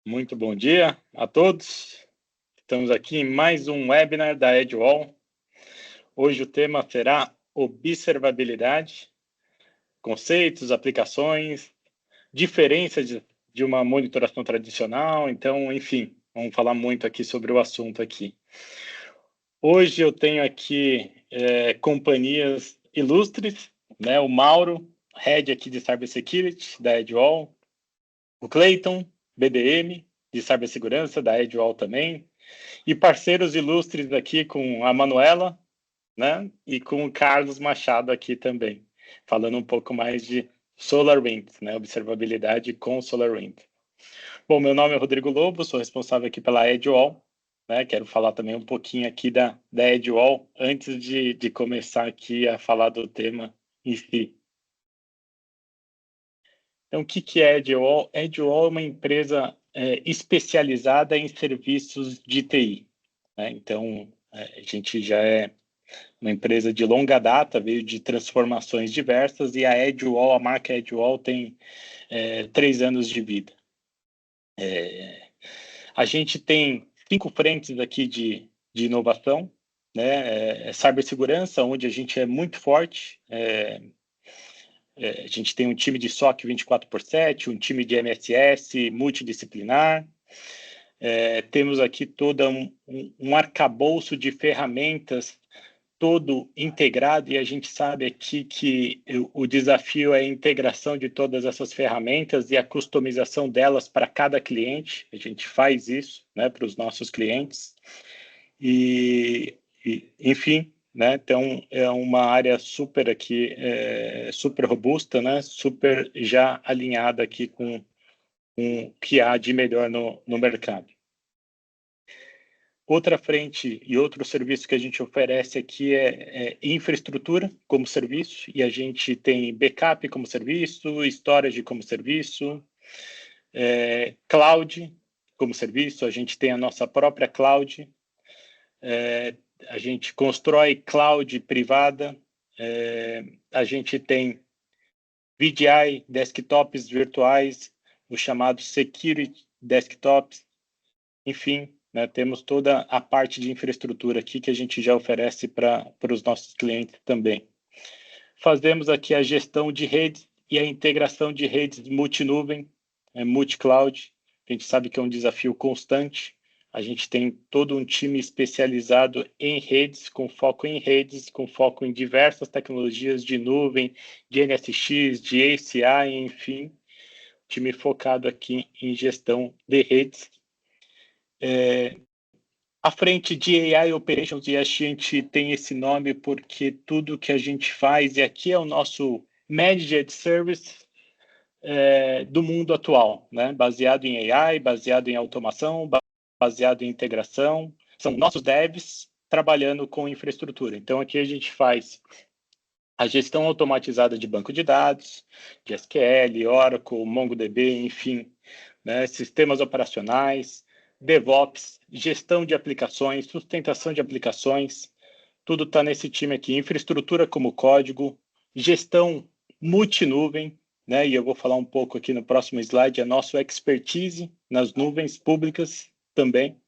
Muito bom dia a todos. Estamos aqui em mais um webinar da Edwall. Hoje o tema será observabilidade, conceitos, aplicações, diferenças de uma monitoração tradicional. Então, enfim, vamos falar muito aqui sobre o assunto aqui. Hoje eu tenho aqui companhias ilustres, né? O Mauro, Head aqui de Cybersecurity da Edwall, o Clayton, BDM, de cibersegurança da Edwall também, e parceiros ilustres aqui com a Manuela, né? E com o Carlos Machado aqui também, falando um pouco mais de SolarWinds, né? Observabilidade com SolarWinds. Bom, meu nome é Rodrigo Lobo, sou responsável aqui pela Edwall, né? Quero falar também um pouquinho aqui da Edwall antes de começar aqui a falar do tema em si. Então, o que é a Edwall? A Edwall é uma empresa especializada em serviços de TI. Né? Então, a gente já é uma empresa de longa data, veio de transformações diversas, e a Edwall, a marca Edwall, tem 3 anos de vida. A gente tem 5 frentes aqui de inovação, né? Cibersegurança, onde a gente é muito forte. A gente tem um time de SOC 24/7, um time de MSS multidisciplinar. Temos aqui todo um arcabouço de ferramentas todo integrado, e a gente sabe aqui que o desafio é a integração de todas essas ferramentas e a customização delas para cada cliente. A gente faz isso, né, para os nossos clientes. Enfim, né, então é uma área super aqui, super robusta, né, super já alinhada aqui com o que há de melhor no mercado. Outra frente e outro serviço que a gente oferece aqui é infraestrutura como serviço, e a gente tem backup como serviço, storage como serviço, cloud como serviço. A gente tem a nossa própria cloud, a gente constrói cloud privada, a gente tem VDI, desktops virtuais, os chamados security desktops, enfim, né, temos toda a parte de infraestrutura aqui que a gente já oferece para os nossos clientes também. Fazemos aqui a gestão de redes e a integração de redes multinuvem, multi-cloud. A gente sabe que é um desafio constante. A gente tem todo um time especializado em redes, com foco em diversas tecnologias de nuvem, de NSX, de ACI, enfim. Time focado aqui em gestão de redes. À frente de AI Operations, e a gente tem esse nome porque tudo que a gente faz, e aqui é o nosso Managed Service do mundo atual, né? Baseado em AI, baseado em automação, baseado em integração. São nossos devs trabalhando com infraestrutura. Então, aqui a gente faz a gestão automatizada de banco de dados, de SQL, Oracle, MongoDB, enfim, né? Sistemas operacionais, DevOps, gestão de aplicações, sustentação de aplicações, tudo está nesse time aqui. Infraestrutura como código, gestão multinuvem, né? E eu vou falar um pouco aqui no próximo slide, a nossa expertise nas nuvens públicas também.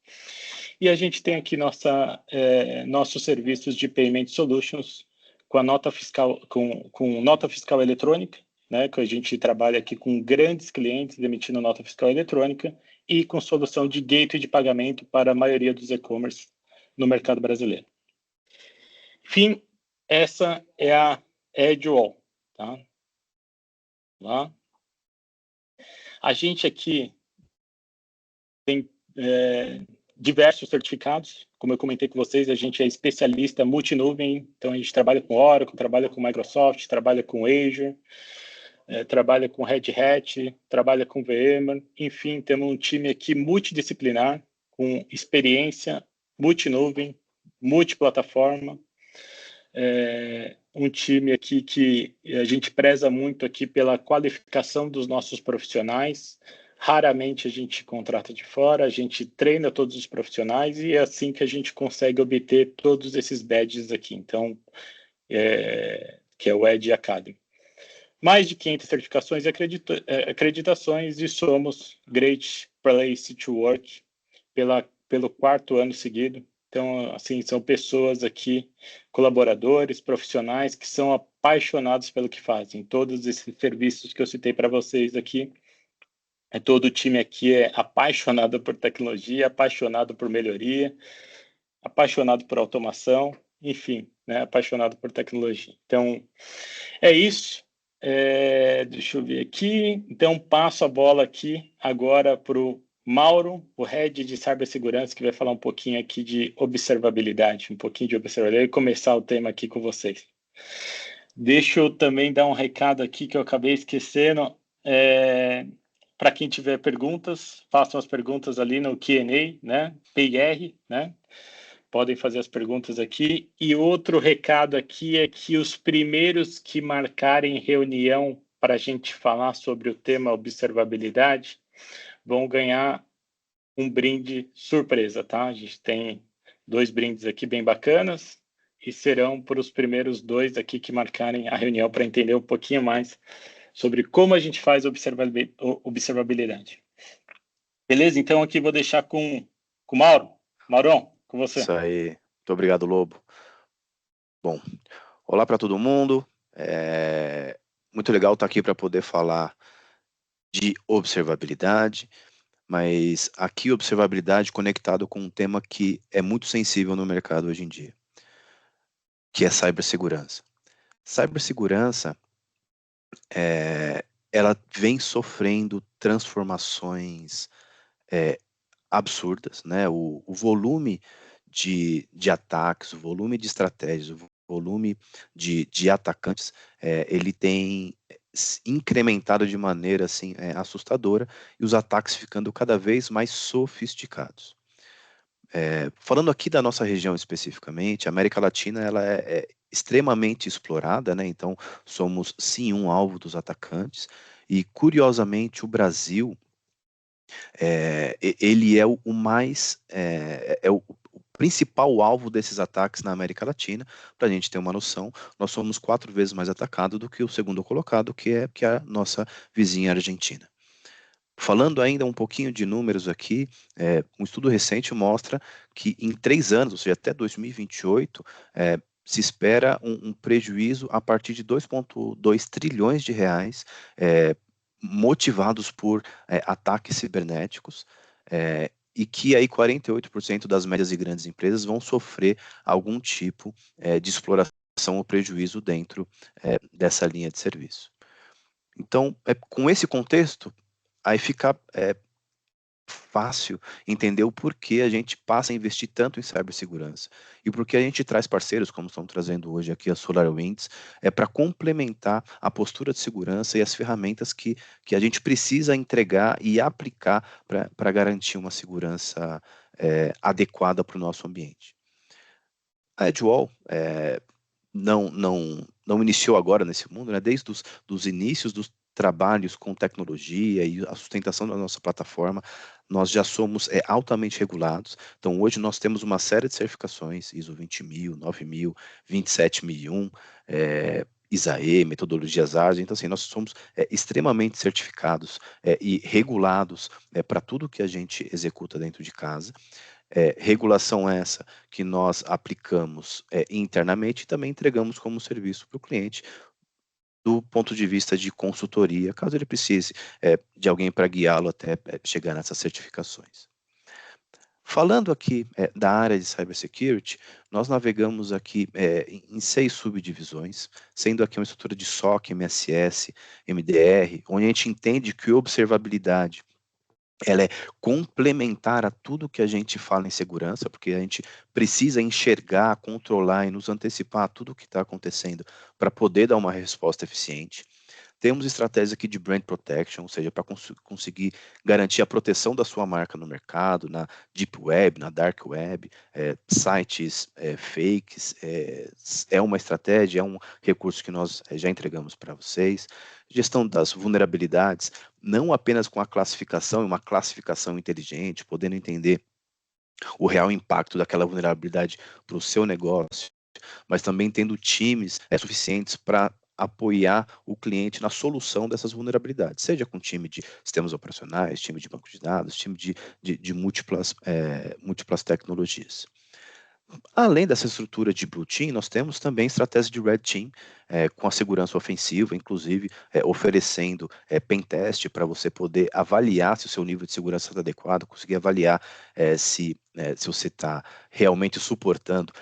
E a gente tem aqui nossos serviços de Payment Solutions com a nota fiscal, com nota fiscal eletrônica, né? Que a gente trabalha aqui com grandes clientes emitindo nota fiscal eletrônica, e com solução de gateway de pagamento para a maioria dos e-commerce no mercado brasileiro. Enfim, essa é a Edwall, tá? Lá. A gente aqui tem diversos certificados. Como eu comentei com vocês, a gente é especialista multinuvem, então a gente trabalha com Oracle, trabalha com Microsoft, trabalha com Azure, trabalha com Red Hat, trabalha com VMware, enfim, temos um time aqui multidisciplinar, com experiência multinuvem, multiplataforma, um time aqui que a gente preza muito aqui pela qualificação dos nossos profissionais. Raramente a gente contrata de fora, a gente treina todos os profissionais, e é assim que a gente consegue obter todos esses badges aqui. Então, que é o Ed Academy. Mais de 500 certificações e acreditações, e somos Great Place to Work pelo 4º ano seguido. Então, assim, são pessoas aqui, colaboradores, profissionais, que são apaixonados pelo que fazem. Todos esses serviços que eu citei para vocês aqui, todo o time aqui é apaixonado por tecnologia, apaixonado por melhoria, apaixonado por automação, enfim, né, apaixonado por tecnologia. Então, é isso. Deixa eu ver aqui. Então, passo a bola aqui agora para o Mauro, o Head de Cibersegurança, que vai falar um pouquinho aqui de observabilidade, e começar o tema aqui com vocês. Deixa eu também dar um recado aqui que eu acabei esquecendo. Para quem tiver perguntas, façam as perguntas ali no Q&A, né? PR, né? Podem fazer as perguntas aqui. E outro recado aqui é que os primeiros que marcarem reunião para a gente falar sobre o tema observabilidade vão ganhar um brinde surpresa, tá? A gente tem 2 brindes aqui bem bacanas e serão para os primeiros 2 aqui que marcarem a reunião para entender um pouquinho mais sobre como a gente faz observabilidade. Beleza? Então aqui vou deixar com o Mauro. Maurão, com você. Isso aí. Muito obrigado, Lobo. Bom, olá para todo mundo. Muito legal estar aqui para poder falar de observabilidade, mas aqui observabilidade conectado com um tema que é muito sensível no mercado hoje em dia, que é cibersegurança. Cibersegurança, ela vem sofrendo transformações absurdas, né? O volume de ataques, o volume de estratégias, o volume de atacantes, ele tem incrementado de maneira assim, assustadora, e os ataques ficando cada vez mais sofisticados. Falando aqui da nossa região especificamente, a América Latina ela é extremamente explorada, né? Então somos sim um alvo dos atacantes, e curiosamente o Brasil ele é o mais o principal alvo desses ataques na América Latina. Para a gente ter uma noção, nós somos 4 vezes mais atacados do que o segundo colocado, que é a nossa vizinha Argentina. Falando ainda um pouquinho de números aqui, um estudo recente mostra que em 3 anos, ou seja, até 2028, se espera um prejuízo a partir de 2,2 trilhões de reais, motivados por ataques cibernéticos, e que aí 48% das médias e grandes empresas vão sofrer algum tipo de exploração ou prejuízo dentro dessa linha de serviço. Então, com esse contexto, aí fica fácil entender o porquê a gente passa a investir tanto em cibersegurança e por que a gente traz parceiros, como estão trazendo hoje aqui a SolarWinds, para complementar a postura de segurança e as ferramentas que a gente precisa entregar e aplicar para garantir uma segurança adequada para o nosso ambiente. A Edgewall não iniciou agora nesse mundo, né? Desde os inícios dos trabalhos com tecnologia e a sustentação da nossa plataforma, nós já somos altamente regulados. Então, hoje nós temos uma série de certificações, ISO 20000, 9000, 27001, ISAE, metodologias ágeis. Então, assim, nós somos extremamente certificados e regulados para tudo que a gente executa dentro de casa. Regulação essa que nós aplicamos internamente e também entregamos como serviço para o cliente, do ponto de vista de consultoria, caso ele precise de alguém para guiá-lo até chegar nessas certificações. Falando aqui da área de cybersecurity, nós navegamos aqui em 6 subdivisões, sendo aqui uma estrutura de SOC, MSS, MDR, onde a gente entende que observabilidade ela é complementar a tudo que a gente fala em segurança, porque a gente precisa enxergar, controlar e nos antecipar a tudo o que está acontecendo para poder dar uma resposta eficiente. Temos estratégias aqui de brand protection, ou seja, para conseguir garantir a proteção da sua marca no mercado, na deep web, na dark web, sites fakes, é uma estratégia, é um recurso que nós já entregamos para vocês. Gestão das vulnerabilidades, não apenas com a classificação, uma classificação inteligente, podendo entender o real impacto daquela vulnerabilidade para o seu negócio, mas também tendo times suficientes para apoiar o cliente na solução dessas vulnerabilidades, seja com time de sistemas operacionais, time de banco de dados, time de múltiplas tecnologias. Além dessa estrutura de Blue Team, nós temos também estratégias de Red Team, com a segurança ofensiva, inclusive oferecendo pentest para você poder avaliar se o seu nível de segurança está adequado, conseguir avaliar se você está realmente suportando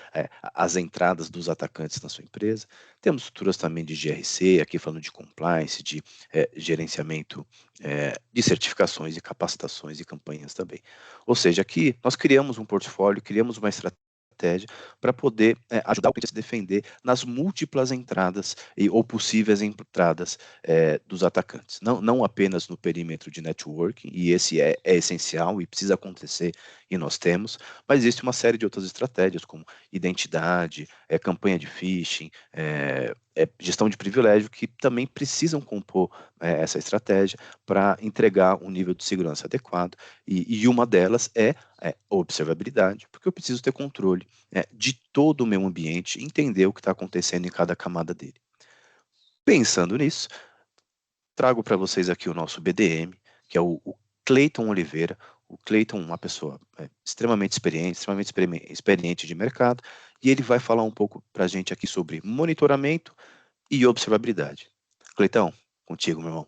as entradas dos atacantes na sua empresa. Temos estruturas também de GRC, aqui falando de compliance, de gerenciamento de certificações e capacitações e campanhas também. Ou seja, aqui nós criamos um portfólio, criamos uma estratégia para poder ajudar o cliente a se defender nas múltiplas entradas ou possíveis entradas dos atacantes. Não apenas no perímetro de networking, e esse é essencial e precisa acontecer, e nós temos, mas existe uma série de outras estratégias, como identidade, campanha de phishing, gestão de privilégio, que também precisam compor essa estratégia para entregar um nível de segurança adequado, e uma delas é observabilidade, porque eu preciso ter controle de todo o meu ambiente, entender o que está acontecendo em cada camada dele. Pensando nisso, trago para vocês aqui o nosso BDM, que é o Cleiton Oliveira. O Cleiton é uma pessoa extremamente experiente de mercado, e ele vai falar um pouco para a gente aqui sobre monitoramento e observabilidade. Cleitão, contigo, meu irmão.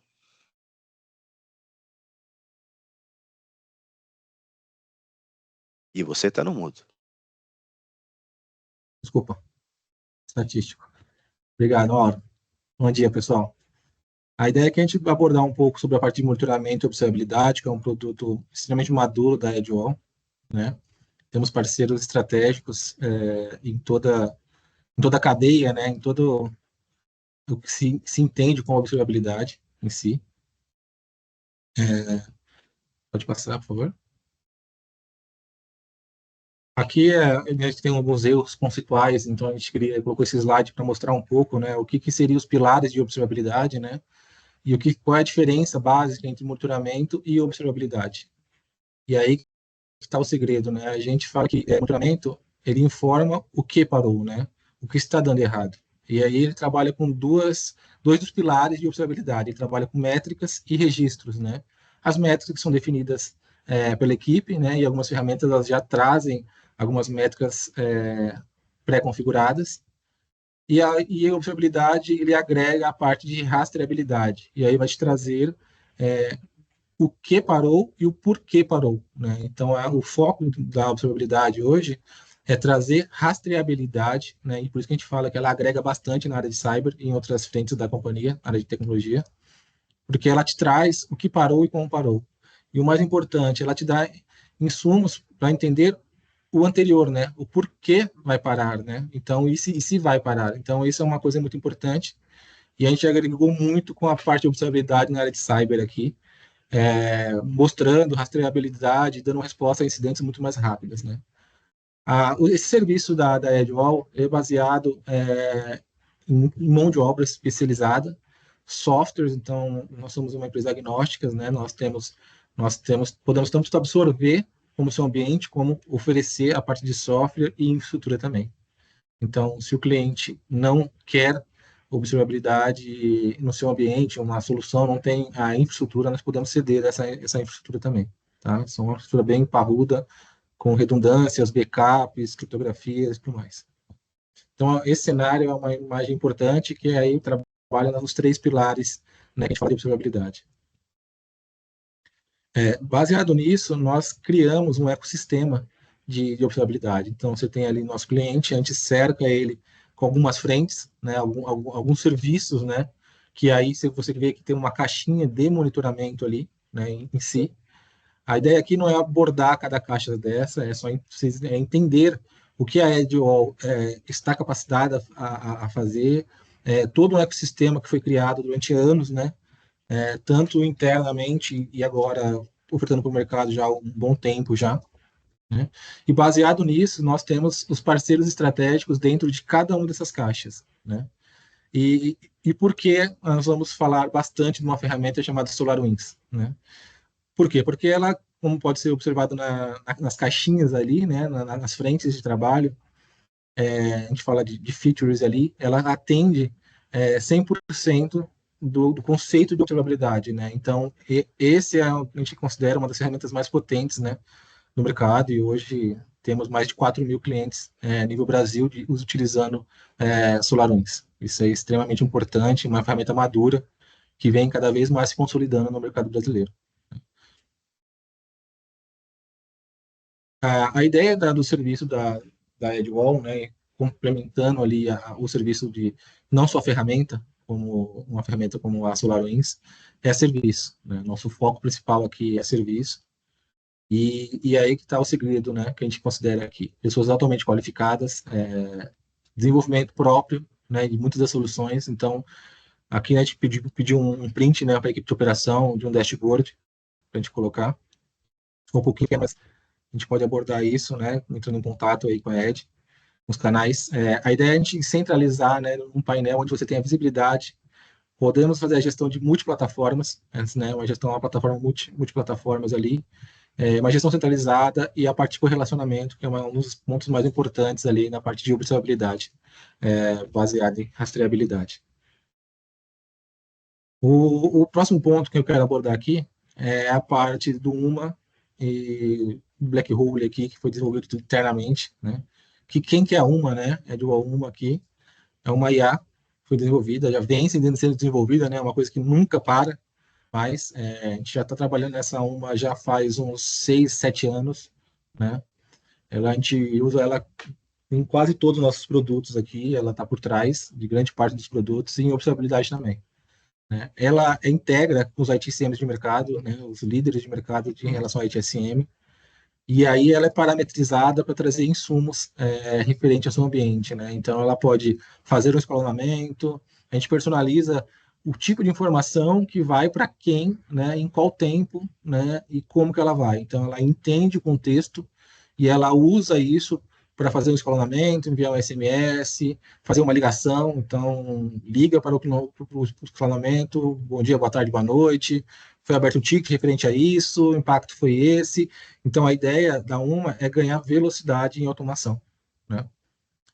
E você está no mudo. Desculpa. Estatístico. Obrigado, Mauro. Bom dia, pessoal. A ideia é que a gente vai abordar um pouco sobre a parte de monitoramento e observabilidade, que é um produto extremamente maduro da Edgewall, né? Temos parceiros estratégicos em toda a cadeia, né? Em todo o que se entende com observabilidade em si. Pode passar, por favor. Aqui a gente tem alguns erros conceituais, então a gente colocou esse slide para mostrar um pouco, né, o que seriam os pilares de observabilidade, né, e qual é a diferença básica entre monitoramento e observabilidade. E aí está o segredo, né? A gente fala que monitoramento ele informa o que parou, né, o que está dando errado. E aí ele trabalha com dois dos pilares de observabilidade. Ele trabalha com métricas e registros, né? As métricas são definidas pela equipe, né? E algumas ferramentas elas já trazem algumas métricas pré-configuradas, e a observabilidade ele agrega a parte de rastreabilidade, e aí vai te trazer o que parou e o porquê parou, né? Então, o foco da observabilidade hoje é trazer rastreabilidade, né? E por isso que a gente fala que ela agrega bastante na área de cyber e em outras frentes da companhia, na área de tecnologia, porque ela te traz o que parou e como parou. E o mais importante, ela te dá insumos para entender o anterior, né? O porquê vai parar, né? Então, e se vai parar? Então, isso é uma coisa muito importante. E a gente agregou muito com a parte de observabilidade na área de cyber aqui, mostrando rastreabilidade, dando resposta a incidentes muito mais rápidas, né? Esse serviço da Edgewall é baseado em mão de obra especializada, softwares. Então, nós somos uma empresa agnóstica, né? Podemos tanto absorver como seu ambiente, como oferecer a parte de software e infraestrutura também. Então, se o cliente não quer observabilidade no seu ambiente, uma solução não tem a infraestrutura, nós podemos ceder essa infraestrutura também, tá? São uma infraestrutura bem parruda, com redundâncias, backups, criptografias e tudo mais. Então, esse cenário é uma imagem importante, que aí trabalha nos 3 pilares, né, que a gente fala de observabilidade. Baseado nisso, nós criamos um ecossistema de observabilidade. Então, você tem ali nosso cliente, a gente cerca ele com algumas frentes, né, alguns serviços, né, que aí você vê que tem uma caixinha de monitoramento ali, né, em si. A ideia aqui não é abordar cada caixa dessa, é só entender o que a Edgewall está capacitada a fazer, todo um ecossistema que foi criado durante anos, né, tanto internamente e agora ofertando para o mercado já há um bom tempo já, né? E baseado nisso, nós temos os parceiros estratégicos dentro de cada uma dessas caixas, né? E por que nós vamos falar bastante de uma ferramenta chamada SolarWinds, né? Por quê? Porque ela, como pode ser observado nas caixinhas ali, né, nas frentes de trabalho, a gente fala de features ali, ela atende 100% do conceito de observabilidade, né? Então, esse a gente considera uma das ferramentas mais potentes, né, no mercado, e hoje temos mais de 4.000 clientes nível Brasil utilizando SolarWinds. Isso é extremamente importante, uma ferramenta madura que vem cada vez mais se consolidando no mercado brasileiro. A ideia do serviço da Edwall, né, complementando ali o serviço de não só a ferramenta, como uma ferramenta como a SolarWinds, é serviço, né? Nosso foco principal aqui é serviço. E aí que está o segredo, né, que a gente considera aqui. Pessoas altamente qualificadas, desenvolvimento próprio, né, de muitas das soluções. Então, aqui a gente pediu um print, né, para a equipe de operação de um dashboard para a gente colocar. Ficou um pouquinho, mas a gente pode abordar isso, né, entrando em contato aí com a Ed, os canais. A ideia é a gente centralizar, né, um painel onde você tem a visibilidade. Podemos fazer a gestão de multiplataformas, antes, né, uma gestão, uma plataforma multiplataformas ali, uma gestão centralizada e a parte de correlacionamento, que é um dos pontos mais importantes ali na parte de observabilidade, baseada em rastreabilidade. O próximo ponto que eu quero abordar aqui é a parte do UMA e Black Hole aqui, que foi desenvolvido internamente, né? Quem que é a UMA, né? É do UMA aqui, é uma IA, foi desenvolvida, já vem sendo desenvolvida, né? Uma coisa que nunca para, mas a gente já está trabalhando nessa UMA já faz uns 6, 7 anos, né? A gente usa ela em quase todos os nossos produtos aqui, ela está por trás de grande parte dos produtos e em observabilidade também, né? Ela integra os ITSMs de mercado, né, os líderes de mercado em relação ao ITSM, e aí ela é parametrizada para trazer insumos referente ao seu ambiente, né? Então ela pode fazer um escalonamento, a gente personaliza o tipo de informação que vai para quem, né, em qual tempo, né, e como que ela vai. Então ela entende o contexto e ela usa isso para fazer um escalonamento, enviar um SMS, fazer uma ligação, então liga para o escalonamento, bom dia, boa tarde, boa noite, foi aberto um ticket referente a isso, o impacto foi esse. Então a ideia da UMA é ganhar velocidade em automação, né?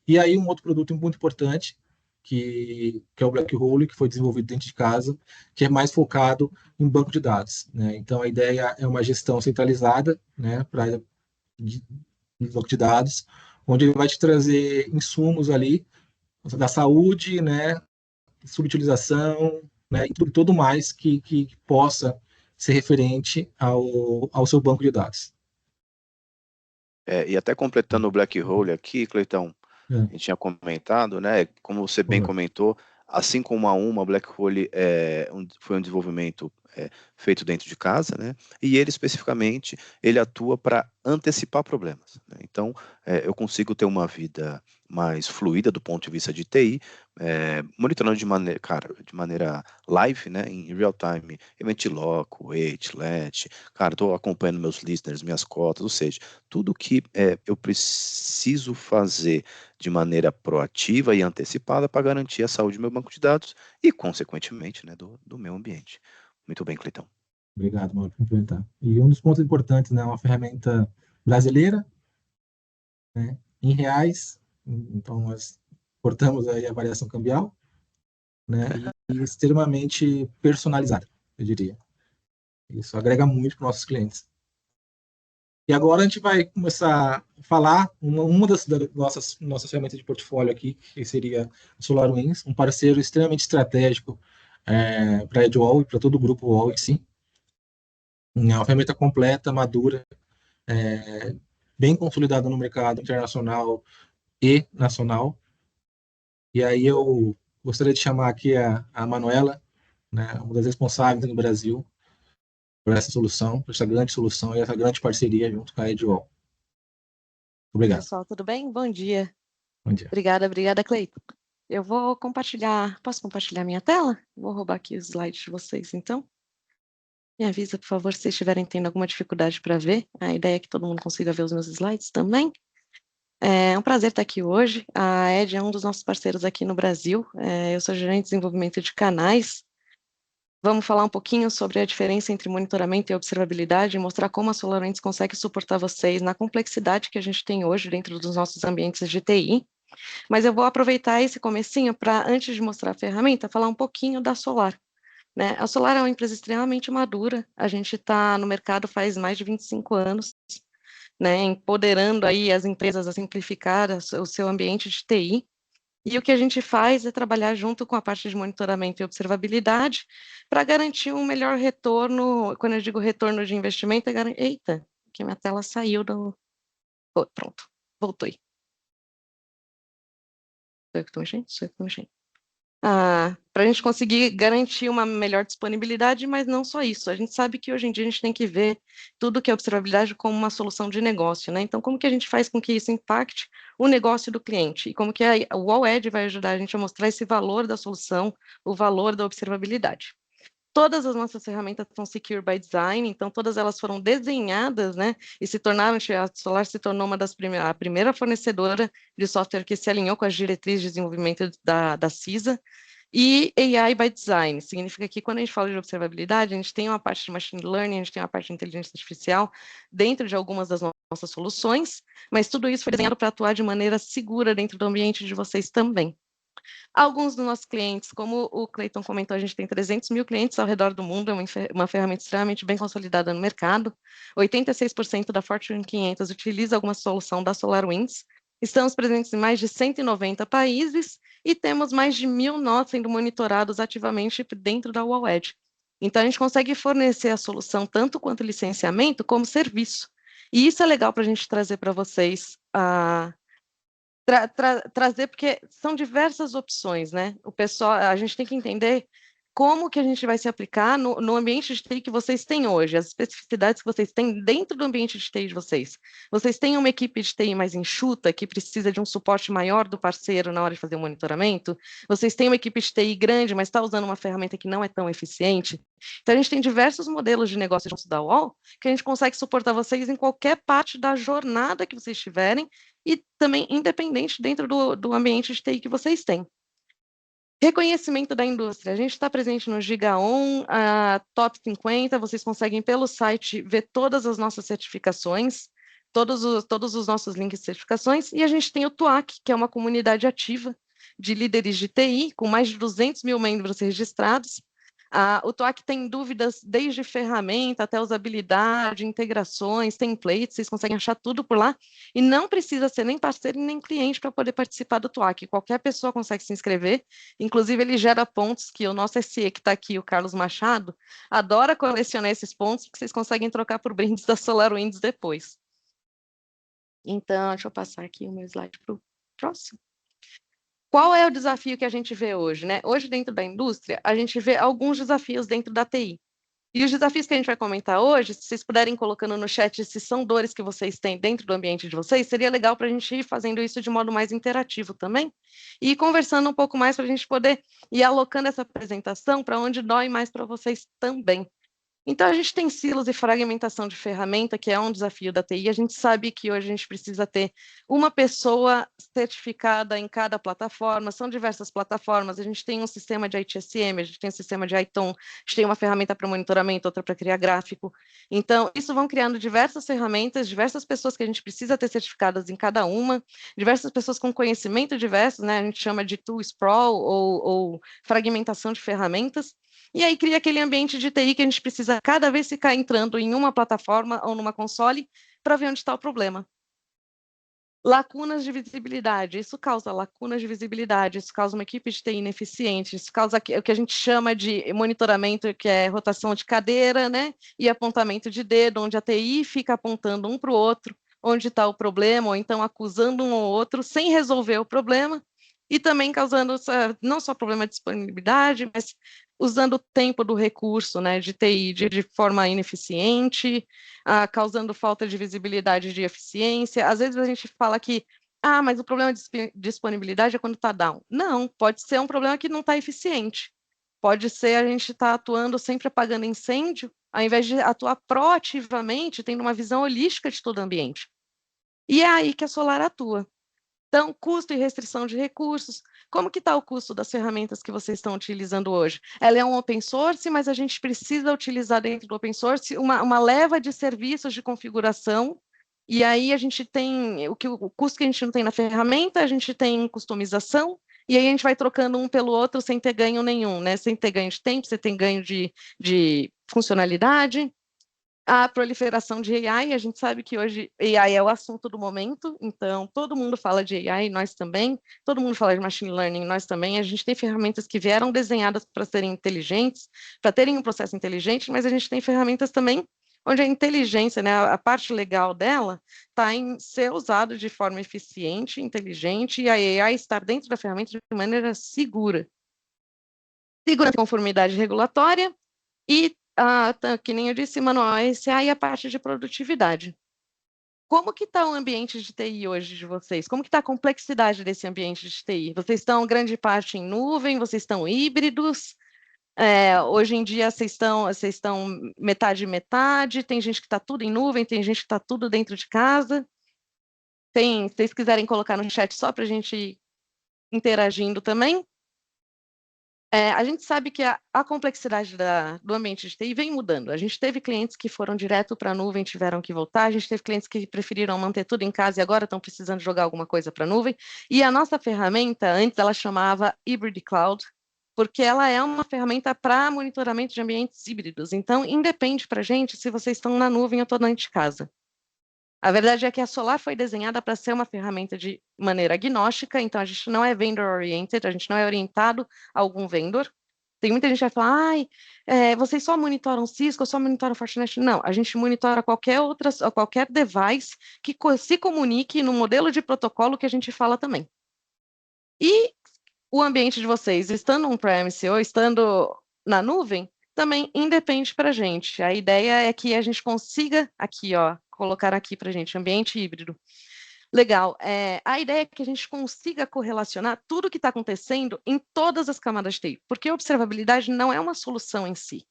E aí um outro produto muito importante, que é o Black Hole, que foi desenvolvido dentro de casa, que é mais focado em banco de dados, né? Então a ideia é uma gestão centralizada, né, para banco de dados, onde ele vai te trazer insumos ali da saúde, né, subutilização, né, e tudo mais que possa ser referente ao seu banco de dados. E até completando o Black Hole aqui, Cleitão, a gente tinha comentado, né, como você bem comentou, assim como a UMA, Black Hole foi um desenvolvimento feito dentro de casa, né, e ele especificamente, ele atua para antecipar problemas, né? Então, eu consigo ter uma vida mais fluida do ponto de vista de TI, monitorando de maneira live, né, em real time, event lock, wait, let, cara, estou acompanhando meus listeners, minhas cotas, ou seja, tudo que eu preciso fazer de maneira proativa e antecipada para garantir a saúde do meu banco de dados e, consequentemente, né, do meu ambiente. Muito bem, Cleitão. Obrigado, Mauro, por complementar. E um dos pontos importantes, né, uma ferramenta brasileira, né, em reais, então nós cortamos aí a variação cambial, né, e extremamente personalizada, eu diria. Isso agrega muito para os nossos clientes. E agora a gente vai começar a falar uma das nossas ferramentas de portfólio aqui, que seria o SolarWinds, um parceiro extremamente estratégico para a Edwall e para todo o grupo Wall em si. É uma ferramenta completa, madura, bem consolidada no mercado internacional e nacional. E aí eu gostaria de chamar aqui a Manuela, né, uma das responsáveis no Brasil por essa solução, por essa grande solução e essa grande parceria junto com a Edwall. Obrigado. Pessoal, tudo bem? Bom dia. Bom dia. Obrigada, Cleiton. Eu vou compartilhar, posso compartilhar minha tela? Vou roubar aqui os slides de vocês, então. Me avisa, por favor, se vocês estiverem tendo alguma dificuldade para ver. A ideia é que todo mundo consiga ver os meus slides também. É um prazer estar aqui hoje. A Ed é um dos nossos parceiros aqui no Brasil. Eu sou gerente de desenvolvimento de canais. Vamos falar um pouquinho sobre a diferença entre monitoramento e observabilidade e mostrar como a SolarWinds consegue suportar vocês na complexidade que a gente tem hoje dentro dos nossos ambientes de TI. Mas eu vou aproveitar esse comecinho para, antes de mostrar a ferramenta, falar um pouquinho da Solar. Né? A Solar é uma empresa extremamente madura, a gente está no mercado faz mais de 25 anos, né, empoderando aí as empresas a simplificar o seu ambiente de TI, e o que a gente faz é trabalhar junto com a parte de monitoramento e observabilidade para garantir um melhor retorno. Quando eu digo retorno de investimento, é garantir... Eita, que minha tela saiu do... Oh, pronto, voltou aí. Sou eu que estou mexendo? Sou eu que estou mexendo. Para a gente conseguir garantir uma melhor disponibilidade, mas não só isso. A gente sabe que hoje em dia a gente tem que ver tudo que é observabilidade como uma solução de negócio, né? Então, como que a gente faz com que isso impacte o negócio do cliente? E como que o All Edge vai ajudar a gente a mostrar esse valor da solução, o valor da observabilidade? Todas as nossas ferramentas são Secure by Design, então todas elas foram desenhadas, né, e se tornaram, a Solar se tornou uma das a primeira fornecedora de software que se alinhou com as diretrizes de desenvolvimento da CISA, e AI by Design, significa que quando a gente fala de observabilidade, a gente tem uma parte de Machine Learning, a gente tem uma parte de inteligência artificial dentro de algumas das nossas soluções, mas tudo isso foi desenhado para atuar de maneira segura dentro do ambiente de vocês também. Alguns dos nossos clientes, como o Clayton comentou, a gente tem 300 mil clientes ao redor do mundo, é uma ferramenta extremamente bem consolidada no mercado. 86% da Fortune 500 utiliza alguma solução da SolarWinds. Estamos presentes em mais de 190 países e temos mais de 1.000 nós sendo monitorados ativamente dentro da All Edge. Então, a gente consegue fornecer a solução tanto quanto licenciamento, como serviço. E isso é legal para a gente trazer para vocês trazer, porque são diversas opções, né? O pessoal, a gente tem que entender como que a gente vai se aplicar no ambiente de TI que vocês têm hoje, as especificidades que vocês têm dentro do ambiente de TI de vocês. Vocês têm uma equipe de TI mais enxuta, que precisa de um suporte maior do parceiro na hora de fazer o monitoramento? Vocês têm uma equipe de TI grande, mas está usando uma ferramenta que não é tão eficiente? Então, a gente tem diversos modelos de negócio junto da UOL, que a gente consegue suportar vocês em qualquer parte da jornada que vocês tiverem, e também independente dentro do ambiente de TI que vocês têm. Reconhecimento da indústria. A gente está presente no GigaOn, a Top 50, vocês conseguem pelo site ver todas as nossas certificações, todos os nossos links de certificações, e a gente tem o TUAC, que é uma comunidade ativa de líderes de TI, com mais de 200 mil membros registrados. O TUAC tem dúvidas desde ferramenta até usabilidade, integrações, templates, vocês conseguem achar tudo por lá, e não precisa ser nem parceiro nem cliente para poder participar do TUAC, qualquer pessoa consegue se inscrever, inclusive ele gera pontos que o nosso SE que está aqui, o Carlos Machado, adora colecionar esses pontos, porque vocês conseguem trocar por brindes da SolarWinds depois. Então, deixa eu passar aqui o meu slide para o próximo. Qual é o desafio que a gente vê hoje, né? Hoje, dentro da indústria, a gente vê alguns desafios dentro da TI. E os desafios que a gente vai comentar hoje, se vocês puderem colocando no chat se são dores que vocês têm dentro do ambiente de vocês, seria legal para a gente ir fazendo isso de modo mais interativo também, e ir conversando um pouco mais para a gente poder ir alocando essa apresentação para onde dói mais para vocês também. Então, a gente tem silos e fragmentação de ferramenta, que é um desafio da TI. A gente sabe que hoje a gente precisa ter uma pessoa certificada em cada plataforma, são diversas plataformas, a gente tem um sistema de ITSM, a gente tem um sistema de ITOM, a gente tem uma ferramenta para monitoramento, outra para criar gráfico. Então, isso vão criando diversas ferramentas, diversas pessoas que a gente precisa ter certificadas em cada uma, diversas pessoas com conhecimento diverso, né? A gente chama de tool sprawl ou fragmentação de ferramentas. E aí cria aquele ambiente de TI que a gente precisa cada vez ficar entrando em uma plataforma ou numa console para ver onde está o problema. Lacunas de visibilidade, isso causa lacunas de visibilidade, isso causa uma equipe de TI ineficiente, isso causa o que a gente chama de monitoramento, que é rotação de cadeira, né, e apontamento de dedo, onde a TI fica apontando um para o outro, onde está o problema, ou então acusando um ou outro, sem resolver o problema, e também causando não só problema de disponibilidade, mas usando o tempo do recurso, né, de TI de forma ineficiente, causando falta de visibilidade de eficiência. Às vezes a gente fala que, mas o problema de disponibilidade é quando está down. Não, pode ser um problema que não está eficiente. Pode ser a gente estar atuando sempre apagando incêndio, ao invés de atuar proativamente, tendo uma visão holística de todo o ambiente. E é aí que a Solar atua. Então, custo e restrição de recursos. Como que está o custo das ferramentas que vocês estão utilizando hoje? Ela é um open source, mas a gente precisa utilizar dentro do open source uma leva de serviços de configuração E aí a gente tem o custo que a gente não tem na ferramenta, a gente tem customização, e aí a gente vai trocando um pelo outro sem ter ganho nenhum, né? Sem ter ganho de tempo, sem ter ganho de funcionalidade. A proliferação de AI, a gente sabe que hoje AI é o assunto do momento, então todo mundo fala de AI, nós também, todo mundo fala de machine learning, nós também, a gente tem ferramentas que vieram desenhadas para serem inteligentes, para terem um processo inteligente, mas a gente tem ferramentas também onde a inteligência, né, a parte legal dela está em ser usado de forma eficiente, inteligente, e a AI estar dentro da ferramenta de maneira segura. Segura a conformidade regulatória e, que nem eu disse, manual RSA e a parte de produtividade. Como que está o ambiente de TI hoje de vocês? Como que está a complexidade desse ambiente de TI? Vocês estão grande parte em nuvem? Vocês estão híbridos? Hoje em dia vocês estão metade metade, tem gente que está tudo em nuvem, tem gente que está tudo dentro de casa. Se vocês quiserem colocar no chat só para a gente ir interagindo também. A gente sabe que a complexidade do ambiente de TI vem mudando. A gente teve clientes que foram direto para a nuvem, tiveram que voltar. A gente teve clientes que preferiram manter tudo em casa e agora estão precisando jogar alguma coisa para a nuvem. E a nossa ferramenta, antes ela chamava Hybrid Cloud, porque ela é uma ferramenta para monitoramento de ambientes híbridos. Então, independe para a gente se vocês estão na nuvem ou estão dentro de casa. A verdade é que a Solar foi desenhada para ser uma ferramenta de maneira agnóstica, então a gente não é vendor-oriented, a gente não é orientado a algum vendor. Tem muita gente que vai falar, vocês só monitoram Cisco, só monitoram Fortinet. Não, a gente monitora qualquer device que se comunique no modelo de protocolo que a gente fala também. E o ambiente de vocês, estando on-premise ou estando na nuvem, também independe para a gente. A ideia é que a gente consiga, aqui, colocar aqui para a gente, ambiente híbrido. Legal. A ideia é que a gente consiga correlacionar tudo o que está acontecendo em todas as camadas de TI, porque a observabilidade não é uma solução em si.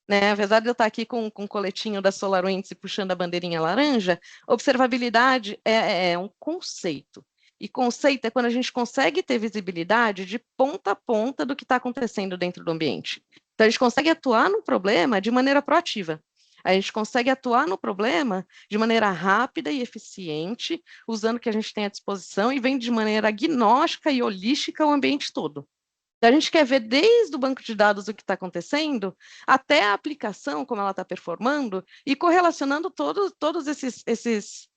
Né? Apesar de eu estar aqui com o coletinho da SolarWinds e puxando a bandeirinha laranja, observabilidade é um conceito. E conceito é quando a gente consegue ter visibilidade de ponta a ponta do que está acontecendo dentro do ambiente. Então, a gente consegue atuar no problema de maneira proativa. A gente consegue atuar no problema de maneira rápida e eficiente, usando o que a gente tem à disposição e vem de maneira agnóstica e holística o ambiente todo. A gente quer ver desde o banco de dados o que está acontecendo, até a aplicação, como ela está performando, e correlacionando todos esses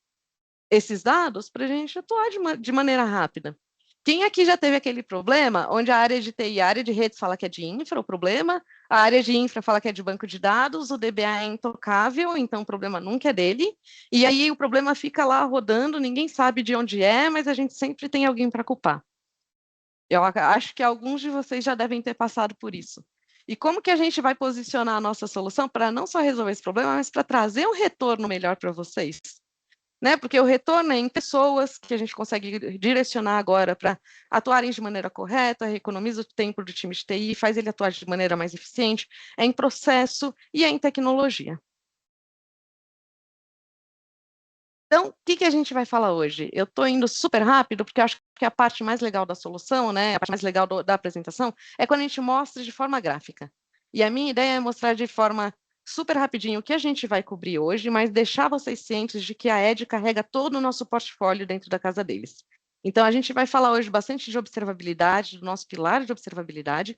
dados para a gente atuar de maneira rápida. Quem aqui já teve aquele problema onde a área de TI, a área de redes fala que é de infra o problema, a área de infra fala que é de banco de dados, o DBA é intocável, então o problema nunca é dele, e aí o problema fica lá rodando, ninguém sabe de onde é, mas a gente sempre tem alguém para culpar. Eu acho que alguns de vocês já devem ter passado por isso. E como que a gente vai posicionar a nossa solução para não só resolver esse problema, mas para trazer um retorno melhor para vocês? Né? Porque o retorno é em pessoas que a gente consegue direcionar agora para atuarem de maneira correta, economiza o tempo do time de TI, faz ele atuar de maneira mais eficiente, é em processo e é em tecnologia. Então, o que a gente vai falar hoje? Eu estou indo super rápido, porque eu acho que a parte mais legal da solução, né, a parte mais legal da apresentação, é quando a gente mostra de forma gráfica. E a minha ideia é mostrar de forma super rapidinho o que a gente vai cobrir hoje, mas deixar vocês cientes de que a Ed carrega todo o nosso portfólio dentro da casa deles. Então, a gente vai falar hoje bastante de observabilidade, do nosso pilar de observabilidade,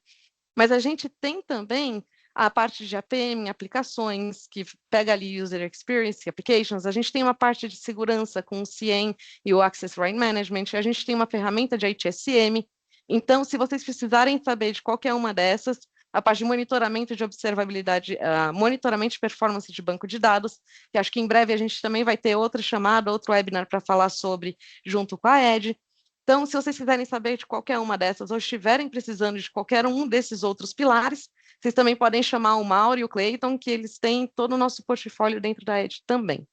mas a gente tem também a parte de APM, aplicações, que pega ali User Experience, Applications, a gente tem uma parte de segurança com o CIEM e o Access Right Management, a gente tem uma ferramenta de ITSM, então, se vocês precisarem saber de qualquer uma dessas, a parte de monitoramento de observabilidade, monitoramento de performance de banco de dados, que acho que em breve a gente também vai ter outra chamada, outro webinar para falar sobre, junto com a Ed. Então, se vocês quiserem saber de qualquer uma dessas ou estiverem precisando de qualquer um desses outros pilares, vocês também podem chamar o Mauro e o Clayton, que eles têm todo o nosso portfólio dentro da Ed também.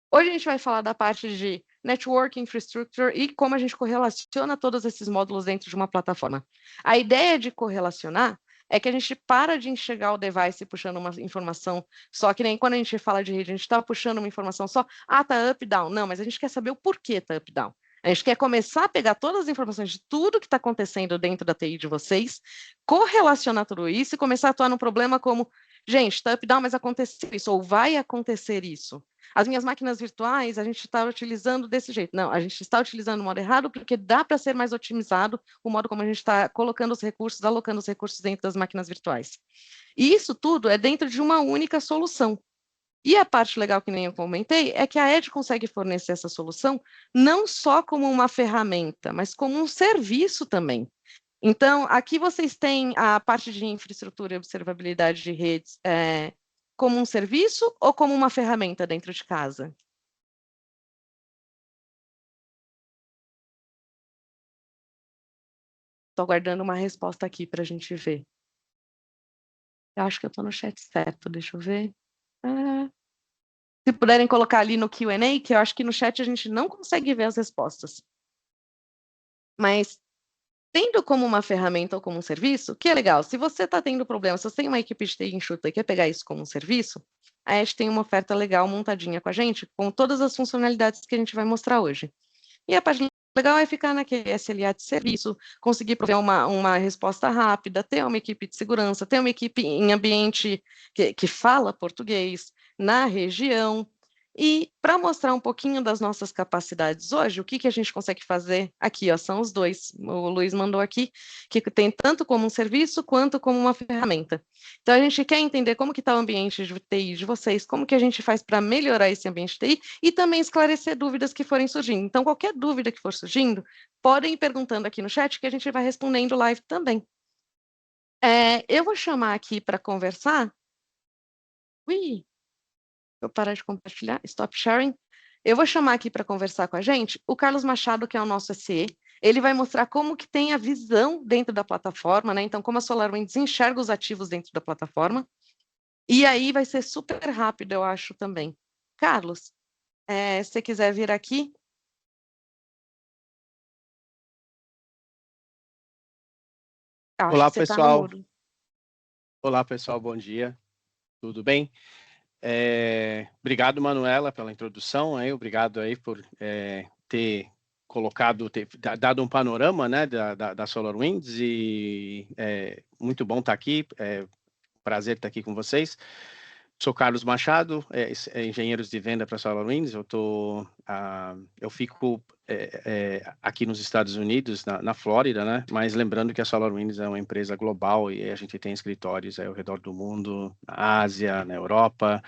Hoje a gente vai falar da parte de Network, Infrastructure e como a gente correlaciona todos esses módulos dentro de uma plataforma. A ideia de correlacionar é que a gente para de enxergar o device puxando uma informação só, que nem quando a gente fala de rede, a gente está puxando uma informação só, tá up, down. Não, mas a gente quer saber o porquê tá up, down. A gente quer começar a pegar todas as informações de tudo que está acontecendo dentro da TI de vocês, correlacionar tudo isso e começar a atuar no problema como, gente, está up-down, mas aconteceu isso, ou vai acontecer isso. As minhas máquinas virtuais, a gente está utilizando desse jeito. Não, a gente está utilizando o modo errado porque dá para ser mais otimizado o modo como a gente está colocando os recursos, alocando os recursos dentro das máquinas virtuais. E isso tudo é dentro de uma única solução. E a parte legal que nem eu comentei é que a Edge consegue fornecer essa solução não só como uma ferramenta, mas como um serviço também. Então, aqui vocês têm a parte de infraestrutura e observabilidade de redes como um serviço ou como uma ferramenta dentro de casa? Estou aguardando uma resposta aqui para a gente ver. Eu acho que eu estou no chat certo, deixa eu ver. Se puderem colocar ali no Q&A, que eu acho que no chat a gente não consegue ver as respostas. Mas, tendo como uma ferramenta ou como um serviço, que é legal, se você está tendo problema, se você tem uma equipe de TI enxuta e quer pegar isso como um serviço, a Edge tem uma oferta legal montadinha com a gente, com todas as funcionalidades que a gente vai mostrar hoje. E a parte legal é ficar naquele SLA de serviço, conseguir prover uma resposta rápida, ter uma equipe de segurança, ter uma equipe em ambiente que fala português, na região. E para mostrar um pouquinho das nossas capacidades hoje, o que a gente consegue fazer aqui, ó, são os dois. O Luiz mandou aqui, que tem tanto como um serviço quanto como uma ferramenta. Então, a gente quer entender como que está o ambiente de TI de vocês, como que a gente faz para melhorar esse ambiente de TI e também esclarecer dúvidas que forem surgindo. Então, qualquer dúvida que for surgindo, podem ir perguntando aqui no chat que a gente vai respondendo live também. Eu vou chamar aqui para conversar. Ui! Vou parar de compartilhar, stop sharing. Eu vou chamar aqui para conversar com a gente o Carlos Machado, que é o nosso SE. Ele vai mostrar como que tem a visão dentro da plataforma, né? Então, como a SolarWinds enxerga os ativos dentro da plataforma. E aí vai ser super rápido, eu acho, também. Carlos, se você quiser vir aqui. Acho Olá, que você está no pessoal. mudo. Olá, pessoal, bom dia. Tudo bem? Obrigado, Manuela, pela introdução. Obrigado aí por ter dado um panorama, né, da SolarWinds e muito bom estar aqui. Prazer estar aqui com vocês. Sou Carlos Machado, engenheiros de venda para SolarWinds. Eu fico aqui nos Estados Unidos, na Flórida, né? Mas lembrando que a SolarWinds é uma empresa global e a gente tem escritórios ao redor do mundo, na Ásia, na Europa,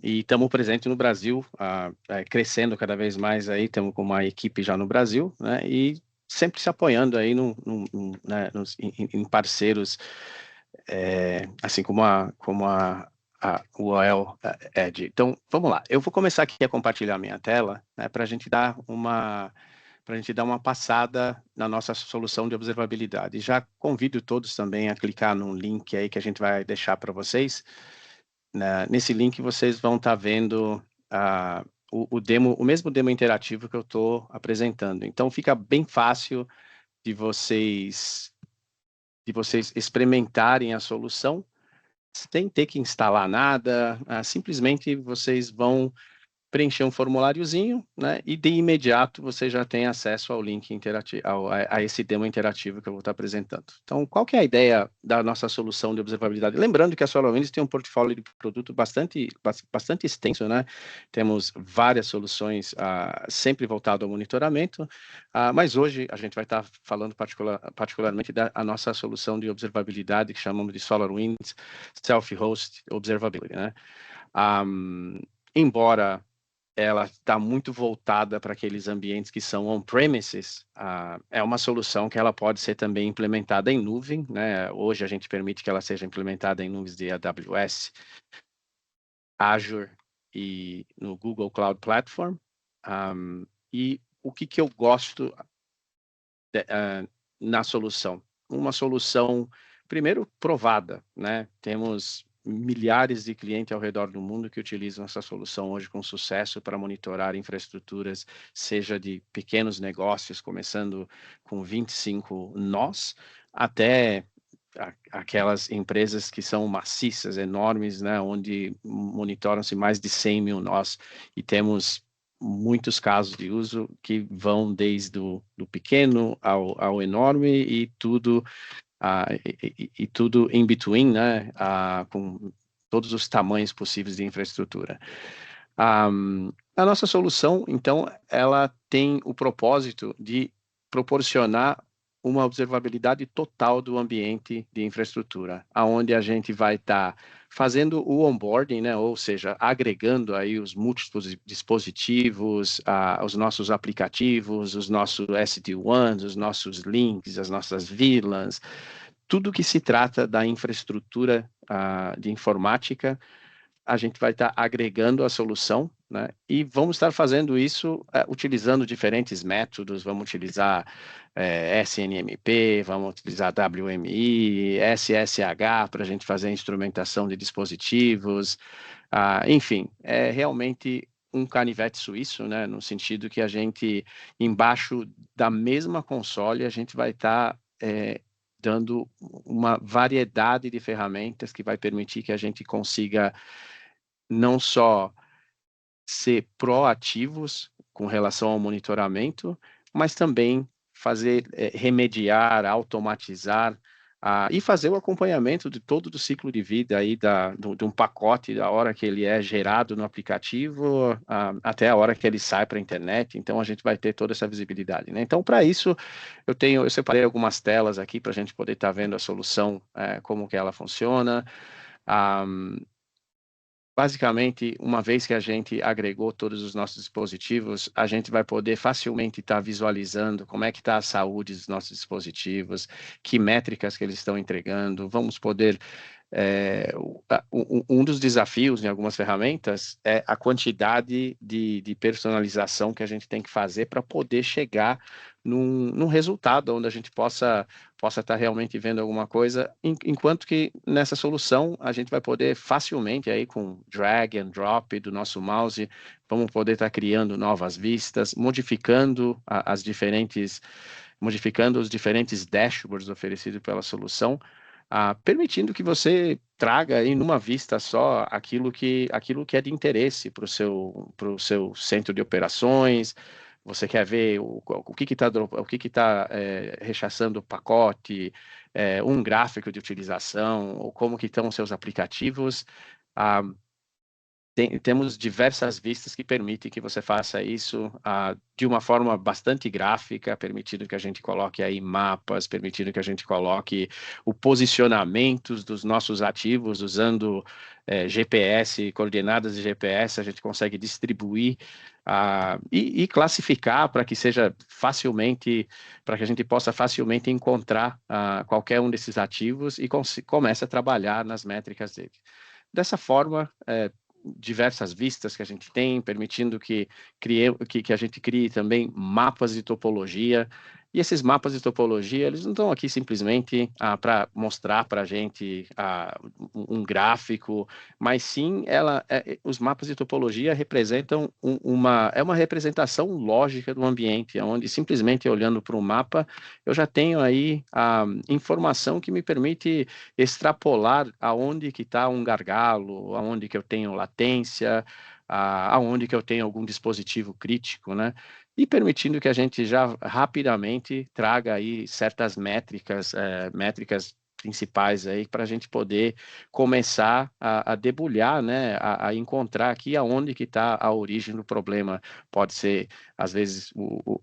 e estamos presentes no Brasil, crescendo cada vez mais aí, estamos com uma equipe já no Brasil, né? E sempre se apoiando aí né, em parceiros, assim como a UOL Edge. Então, vamos lá. Eu vou começar aqui a compartilhar minha tela, né, para a gente dar uma passada na nossa solução de observabilidade. Já convido todos também a clicar no link aí que a gente vai deixar para vocês. Nesse link vocês vão estar vendo o mesmo demo interativo que eu estou apresentando. Então, fica bem fácil de vocês experimentarem a solução sem ter que instalar nada, simplesmente vocês vão preencher um formuláriozinho, né, e de imediato você já tem acesso ao link interativo, a esse demo interativo que eu vou estar apresentando. Então, qual que é a ideia da nossa solução de observabilidade? Lembrando que a SolarWinds tem um portfólio de produto bastante extenso, né? Temos várias soluções sempre voltado ao monitoramento, mas hoje a gente vai estar falando particularmente da nossa solução de observabilidade que chamamos de SolarWinds Self-Host Observability, né? Embora ela está muito voltada para aqueles ambientes que são on-premises, é uma solução que ela pode ser também implementada em nuvem, né? Hoje a gente permite que ela seja implementada em nuvens de AWS, Azure e no Google Cloud Platform. E o que eu gosto na solução? Uma solução, primeiro, provada, né? Temos milhares de clientes ao redor do mundo que utilizam essa solução hoje com sucesso para monitorar infraestruturas, seja de pequenos negócios, começando com 25 nós, até aquelas empresas que são maciças, enormes, né, onde monitoram-se mais de 100 mil nós, e temos muitos casos de uso que vão desde do pequeno ao enorme, e tudo e tudo in between, né, com todos os tamanhos possíveis de infraestrutura. A nossa solução, então, ela tem o propósito de proporcionar uma observabilidade total do ambiente de infraestrutura, aonde a gente vai estar fazendo o onboarding, né, ou seja, agregando aí os múltiplos dispositivos, os nossos aplicativos, os nossos SD-WANs, os nossos links, as nossas VLANs, tudo que se trata da infraestrutura de informática, a gente vai estar agregando a solução, né? E vamos estar fazendo isso utilizando diferentes métodos, vamos utilizar SNMP, vamos utilizar WMI, SSH para a gente fazer a instrumentação de dispositivos, enfim, é realmente um canivete suíço, né? No sentido que a gente, embaixo da mesma console, a gente vai estar dando uma variedade de ferramentas que vai permitir que a gente consiga não só ser proativos com relação ao monitoramento, mas também fazer, remediar, automatizar, e fazer o acompanhamento de todo o ciclo de vida aí de um pacote, da hora que ele é gerado no aplicativo, até a hora que ele sai para a internet. Então, a gente vai ter toda essa visibilidade, né? Então, para isso, eu separei algumas telas aqui para a gente poder estar vendo a solução, como que ela funciona. Basicamente, uma vez que a gente agregou todos os nossos dispositivos, a gente vai poder facilmente estar visualizando como é que está a saúde dos nossos dispositivos, que métricas que eles estão entregando. Vamos poder... um dos desafios em algumas ferramentas é a quantidade de personalização que a gente tem que fazer para poder chegar num resultado onde a gente possa estar realmente vendo alguma coisa, enquanto que nessa solução a gente vai poder facilmente aí com drag and drop do nosso mouse, vamos poder estar criando novas vistas, modificando os diferentes dashboards oferecidos pela solução, permitindo que você traga aí numa vista só aquilo que é de interesse para o seu centro de operações. Você quer ver o que está rechaçando o pacote, um gráfico de utilização, ou como que estão os seus aplicativos. Temos diversas vistas que permitem que você faça isso de uma forma bastante gráfica, permitindo que a gente coloque aí mapas, permitindo que a gente coloque o posicionamento dos nossos ativos, usando GPS, coordenadas de GPS, a gente consegue distribuir e classificar para que seja facilmente, para que a gente possa facilmente encontrar qualquer um desses ativos e comece a trabalhar nas métricas dele. Dessa forma, diversas vistas que a gente tem, permitindo que a gente crie também mapas de topologia. E esses mapas de topologia, eles não estão aqui simplesmente para mostrar para a gente um gráfico, mas sim os mapas de topologia representam uma representação lógica do ambiente, onde simplesmente olhando para o mapa, eu já tenho aí a informação que me permite extrapolar aonde que está um gargalo, aonde que eu tenho latência, aonde que eu tenho algum dispositivo crítico, né? E permitindo que a gente já rapidamente traga aí certas métricas principais aí para a gente poder começar a debulhar, né, a encontrar aqui aonde que está a origem do problema. Pode ser, às vezes,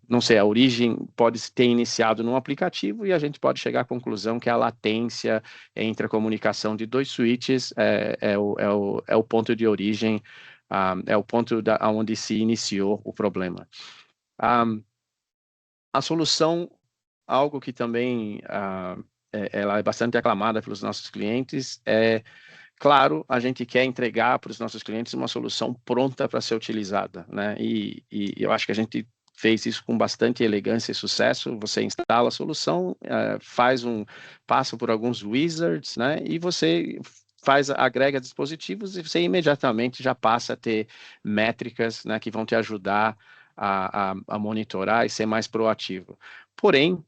não sei, a origem pode ter iniciado num aplicativo e a gente pode chegar à conclusão que a latência entre a comunicação de dois switches é o ponto de origem, é o ponto onde se iniciou o problema. A solução, algo que também ela é bastante aclamada pelos nossos clientes, claro, a gente quer entregar para os nossos clientes uma solução pronta para ser utilizada, né? E eu acho que a gente fez isso com bastante elegância e sucesso. Você instala a solução, passa por alguns wizards, né? E você agrega dispositivos e você imediatamente já passa a ter métricas, né, que vão te ajudar a monitorar e ser mais proativo. Porém,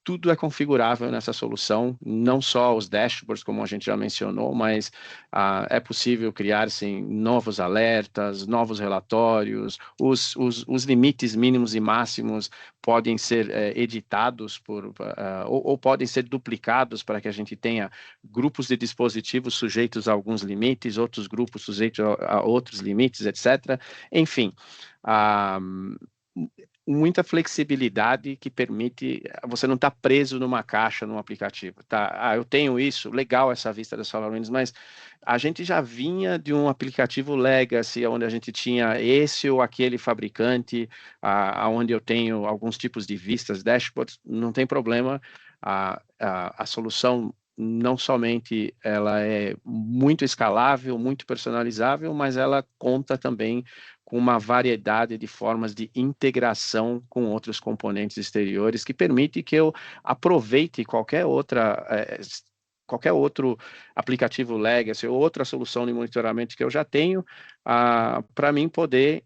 tudo é configurável nessa solução, não só os dashboards, como a gente já mencionou, mas é possível criar assim, novos alertas, novos relatórios, os limites mínimos e máximos podem ser editados ou podem ser duplicados para que a gente tenha grupos de dispositivos sujeitos a alguns limites, outros grupos sujeitos a outros limites, etc. Enfim, muita flexibilidade que permite você não estar preso numa caixa, num aplicativo, tá? Eu tenho isso, legal essa vista da SolarWinds, mas a gente já vinha de um aplicativo legacy, onde a gente tinha esse ou aquele fabricante, onde eu tenho alguns tipos de vistas, dashboards, não tem problema, a solução não somente ela é muito escalável, muito personalizável, mas ela conta também com uma variedade de formas de integração com outros componentes exteriores que permite que eu aproveite qualquer outro aplicativo legacy ou outra solução de monitoramento que eu já tenho para mim poder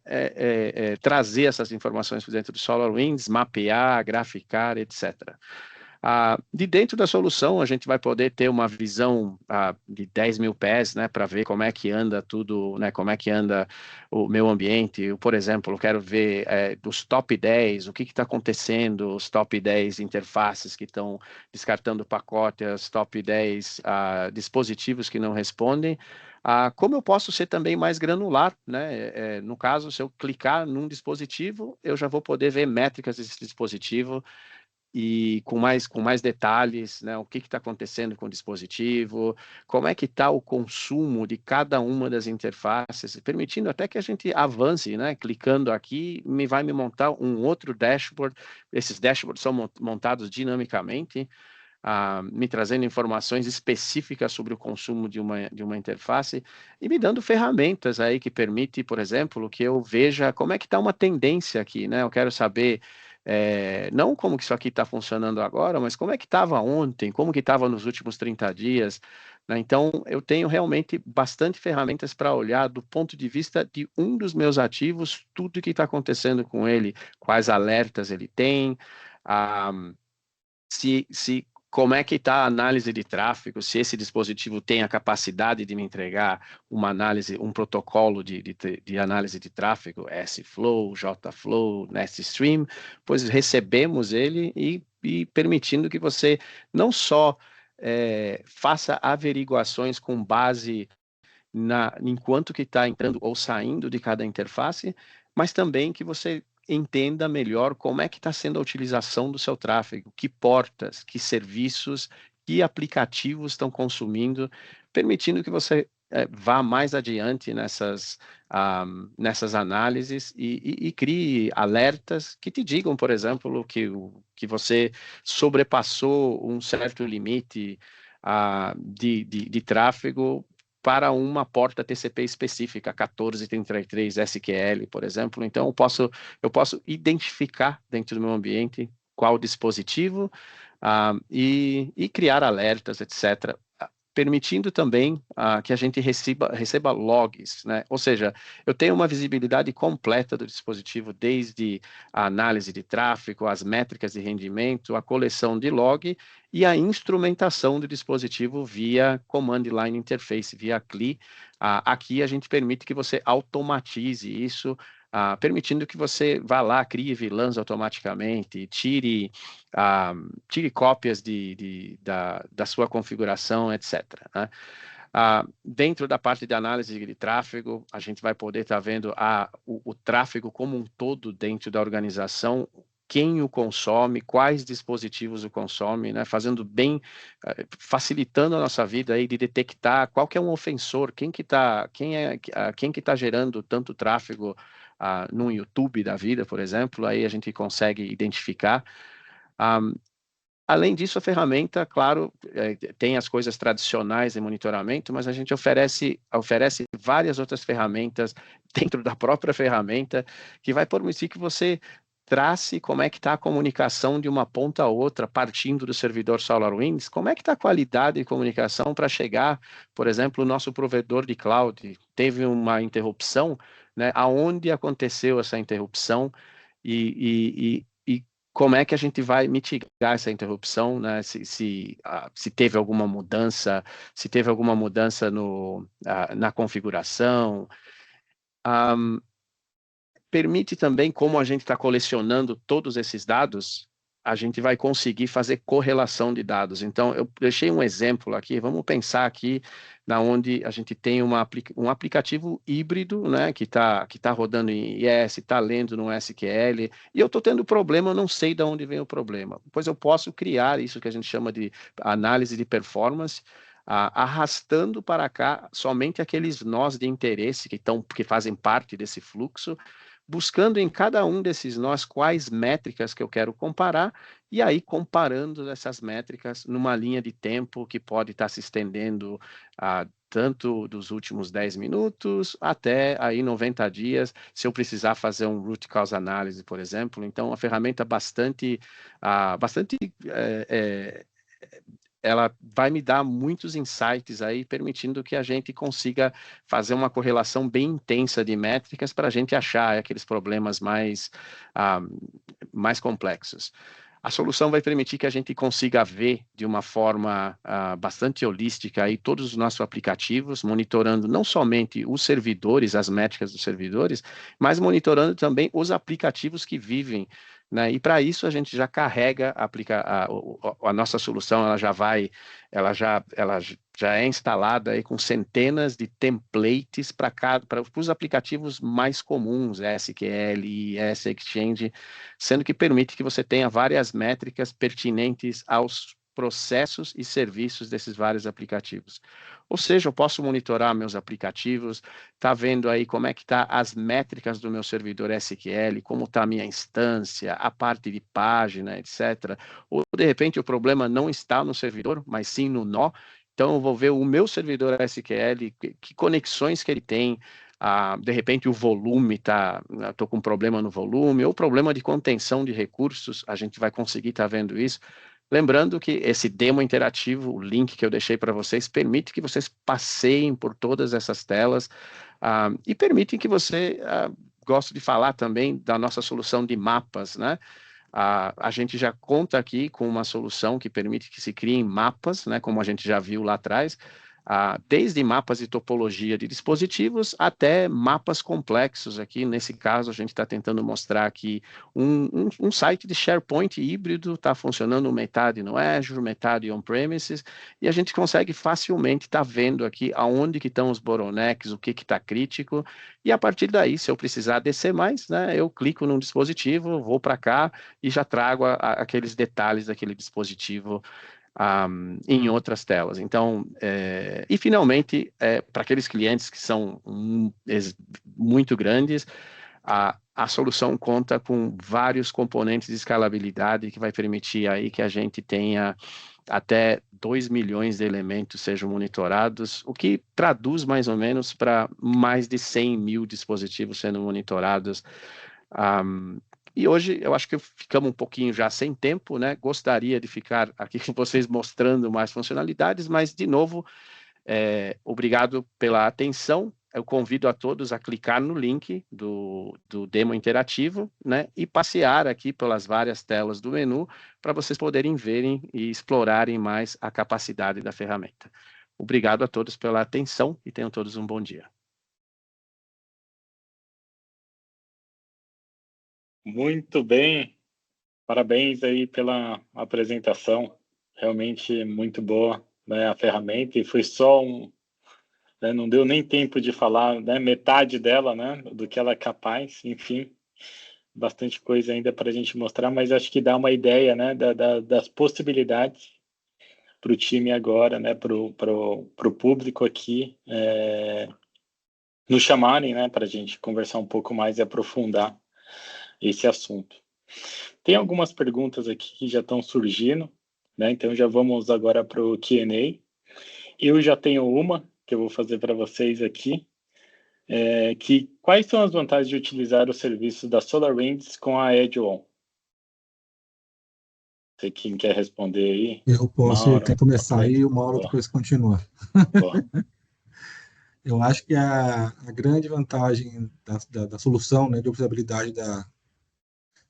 trazer essas informações para dentro do SolarWinds, mapear, graficar, etc. De dentro da solução, a gente vai poder ter uma visão de 10 mil pés, né, para ver como é que anda tudo, né, como é que anda o meu ambiente. Eu, por exemplo, eu quero ver dos top 10, o que está acontecendo, os top 10 interfaces que estão descartando pacote, os top 10 dispositivos que não respondem. Como eu posso ser também mais granular, né? No caso, se eu clicar num dispositivo, eu já vou poder ver métricas desse dispositivo, e com mais detalhes, né, o que está acontecendo com o dispositivo, como é que está o consumo de cada uma das interfaces, permitindo até que a gente avance, né, clicando aqui, vai me montar um outro dashboard. Esses dashboards são montados dinamicamente, me trazendo informações específicas sobre o consumo de uma interface e me dando ferramentas aí que permite, por exemplo, que eu veja como é que está uma tendência aqui, né? Eu quero saber não como que isso aqui está funcionando agora, mas como é que estava ontem, como que estava nos últimos 30 dias, né? Então, eu tenho realmente bastante ferramentas para olhar do ponto de vista de um dos meus ativos, tudo que está acontecendo com ele, quais alertas ele tem, como é que está a análise de tráfego, se esse dispositivo tem a capacidade de me entregar uma análise, um protocolo de análise de tráfego, S-Flow, J-Flow, NestStream, pois recebemos ele e permitindo que você não só faça averiguações com base em quanto que está entrando ou saindo de cada interface, mas também que você entenda melhor como é que está sendo a utilização do seu tráfego, que portas, que serviços, que aplicativos estão consumindo, permitindo que você vá mais adiante nessas análises e crie alertas que te digam, por exemplo, que você sobrepassou um certo limite de tráfego para uma porta TCP específica, 1433 SQL, por exemplo. Então, eu posso identificar dentro do meu ambiente qual dispositivo e criar alertas, etc., permitindo também que a gente receba logs, né? Ou seja, eu tenho uma visibilidade completa do dispositivo, desde a análise de tráfego, as métricas de rendimento, a coleção de log e a instrumentação do dispositivo via Command Line Interface, via CLI. Aqui a gente permite que você automatize isso, permitindo que você vá lá, crie VLANs automaticamente, tire cópias da sua configuração, etc., né? Dentro da parte de análise de tráfego, a gente vai poder estar vendo o tráfego como um todo dentro da organização, quem o consome, quais dispositivos o consome, né? Facilitando a nossa vida aí de detectar qual que é um ofensor, quem que tá gerando tanto tráfego no YouTube da vida, por exemplo, aí a gente consegue identificar. Além disso, a ferramenta, claro, tem as coisas tradicionais de monitoramento, mas a gente oferece várias outras ferramentas dentro da própria ferramenta que vai permitir que você trace como é que está a comunicação de uma ponta a outra, partindo do servidor SolarWinds, como é que está a qualidade de comunicação para chegar, por exemplo, o nosso provedor de cloud teve uma interrupção, né? Aonde aconteceu essa interrupção e como é que a gente vai mitigar essa interrupção, né? Se teve alguma mudança, se teve alguma mudança na configuração. Permite também, como a gente está colecionando todos esses dados, a gente vai conseguir fazer correlação de dados. Então, eu deixei um exemplo aqui, vamos pensar aqui na onde a gente tem um aplicativo híbrido, né, que tá rodando em IS, está lendo no SQL, e eu estou tendo problema, eu não sei de onde vem o problema. Pois eu posso criar isso que a gente chama de análise de performance, arrastando para cá somente aqueles nós de interesse que fazem parte desse fluxo, buscando em cada um desses nós quais métricas que eu quero comparar, e aí comparando essas métricas numa linha de tempo que pode estar se estendendo tanto dos últimos 10 minutos até aí 90 dias, se eu precisar fazer um root cause analysis, por exemplo. Então, uma ferramenta bastante ela vai me dar muitos insights aí, permitindo que a gente consiga fazer uma correlação bem intensa de métricas para a gente achar aqueles problemas mais complexos. A solução vai permitir que a gente consiga ver de uma forma bastante holística aí todos os nossos aplicativos, monitorando não somente os servidores, as métricas dos servidores, mas monitorando também os aplicativos que vivem, né? E para isso a gente já carrega a nossa solução, ela já é instalada aí com centenas de templates para os aplicativos mais comuns, SQL, IS, Exchange, sendo que permite que você tenha várias métricas pertinentes aos processos e serviços desses vários aplicativos. Ou seja, eu posso monitorar meus aplicativos, tá vendo aí como é que tá as métricas do meu servidor SQL, como está a minha instância, a parte de página, etc. Ou, de repente, o problema não está no servidor, mas sim no nó. Então, eu vou ver o meu servidor SQL, que conexões que ele tem, de repente o volume estou com problema no volume, ou problema de contenção de recursos, a gente vai conseguir estar vendo isso. Lembrando que esse demo interativo, o link que eu deixei para vocês, permite que vocês passeiem por todas essas telas e permite que você, gosto de falar também da nossa solução de mapas, né? A gente já conta aqui com uma solução que permite que se criem mapas, né, como a gente já viu lá atrás, desde mapas de topologia de dispositivos até mapas complexos. Aqui, nesse caso, a gente está tentando mostrar aqui um site de SharePoint híbrido, está funcionando metade no Azure, metade on-premises, e a gente consegue facilmente estar vendo aqui aonde que estão os bottlenecks, o que está crítico, e a partir daí, se eu precisar descer mais, né, eu clico num dispositivo, vou para cá e já trago aqueles detalhes daquele dispositivo em outras telas. Então, e finalmente, para aqueles clientes que são muito grandes, a solução conta com vários componentes de escalabilidade que vai permitir aí que a gente tenha até 2 milhões de elementos sejam monitorados, o que traduz mais ou menos para mais de 100 mil dispositivos sendo monitorados. E hoje eu acho que ficamos um pouquinho já sem tempo, né? Gostaria de ficar aqui com vocês mostrando mais funcionalidades, mas, de novo, obrigado pela atenção. Eu convido a todos a clicar no link do demo interativo, né? E passear aqui pelas várias telas do menu para vocês poderem verem e explorarem mais a capacidade da ferramenta. Obrigado a todos pela atenção e tenham todos um bom dia. Muito bem, parabéns aí pela apresentação, realmente muito boa, né, a ferramenta, e foi só né, não deu nem tempo de falar, né, metade dela, né, do que ela é capaz, enfim, bastante coisa ainda para a gente mostrar, mas acho que dá uma ideia, né, das possibilidades para o time agora, né, para o público aqui, nos chamarem, né, para a gente conversar um pouco mais e aprofundar esse assunto. Tem algumas perguntas aqui que já estão surgindo, né? Então já vamos agora para o Q&A. Eu já tenho uma que eu vou fazer para vocês aqui, que quais são as vantagens de utilizar o serviço da SolarWinds com a Edge-On? Não sei quem quer responder aí. Eu posso Mauro, começar aí e o Mauro depois continua. Eu acho que a grande vantagem da solução, né, de observabilidade da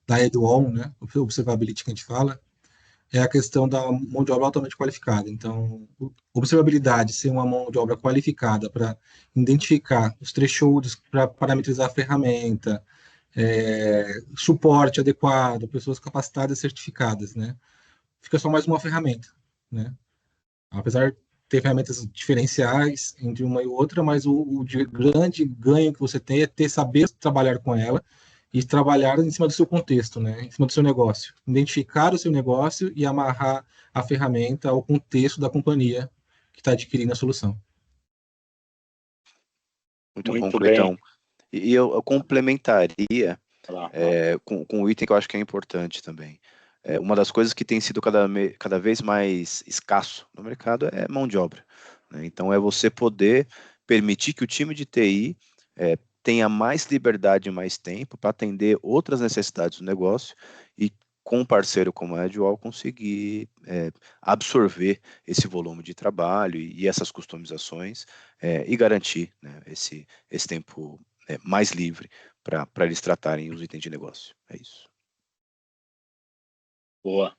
da EDUON, né, Observability que a gente fala, é a questão da mão de obra altamente qualificada. Então, observabilidade, ser uma mão de obra qualificada para identificar os thresholds, para parametrizar a ferramenta, suporte adequado, pessoas capacitadas e certificadas, né? Fica só mais uma ferramenta, né? Apesar de ter ferramentas diferenciais entre uma e outra, mas o grande ganho que você tem é saber trabalhar com ela e trabalhar em cima do seu contexto, né? Em cima do seu negócio. Identificar o seu negócio e amarrar a ferramenta ao contexto da companhia que está adquirindo a solução. Muito bom, Muito Cleitão. bem. E eu complementaria Lá. com um item que eu acho que é importante também. Uma das coisas que tem sido cada vez mais escasso no mercado é mão de obra, né? Então, é você poder permitir que o time de TI tenha mais liberdade e mais tempo para atender outras necessidades do negócio e, com um parceiro como a Edual, conseguir absorver esse volume de trabalho e essas customizações e garantir, né, esse tempo mais livre para eles tratarem os itens de negócio. É isso. Boa.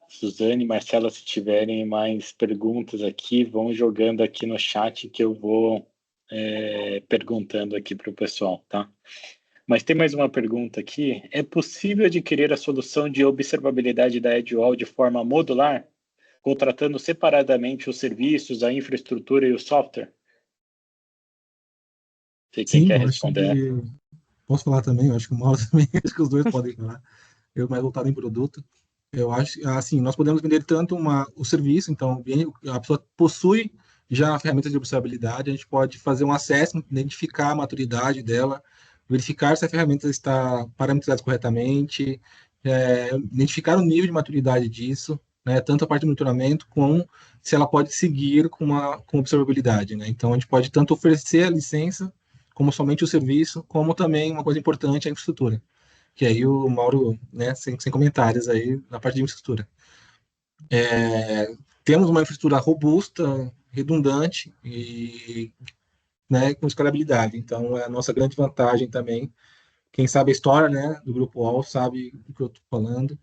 Suzane e Marcela, se tiverem mais perguntas aqui, vão jogando aqui no chat que eu vou perguntando aqui para o pessoal, tá? Mas tem mais uma pergunta aqui. É possível adquirir a solução de observabilidade da Edual de forma modular, contratando separadamente os serviços, a infraestrutura e o software? Sei quem Sim, quer eu acho responder. que... Posso falar também? Eu acho que o Mauro também, acho que os dois podem falar. Eu mais voltado em produto. Eu acho, assim, nós podemos vender tanto o serviço, então a pessoa possui já a ferramenta de observabilidade, a gente pode fazer um assessment, identificar a maturidade dela, verificar se a ferramenta está parametrizada corretamente, identificar o nível de maturidade disso, né, tanto a parte de monitoramento como se ela pode seguir com observabilidade, né? Então a gente pode tanto oferecer a licença como somente o serviço, como também uma coisa importante, a infraestrutura. Que aí o Mauro, né, sem comentários aí na parte de infraestrutura. Temos uma infraestrutura robusta, redundante e, né, com escalabilidade. Então, é a nossa grande vantagem também. Quem sabe a história, né, do Grupo All sabe do que eu estou falando.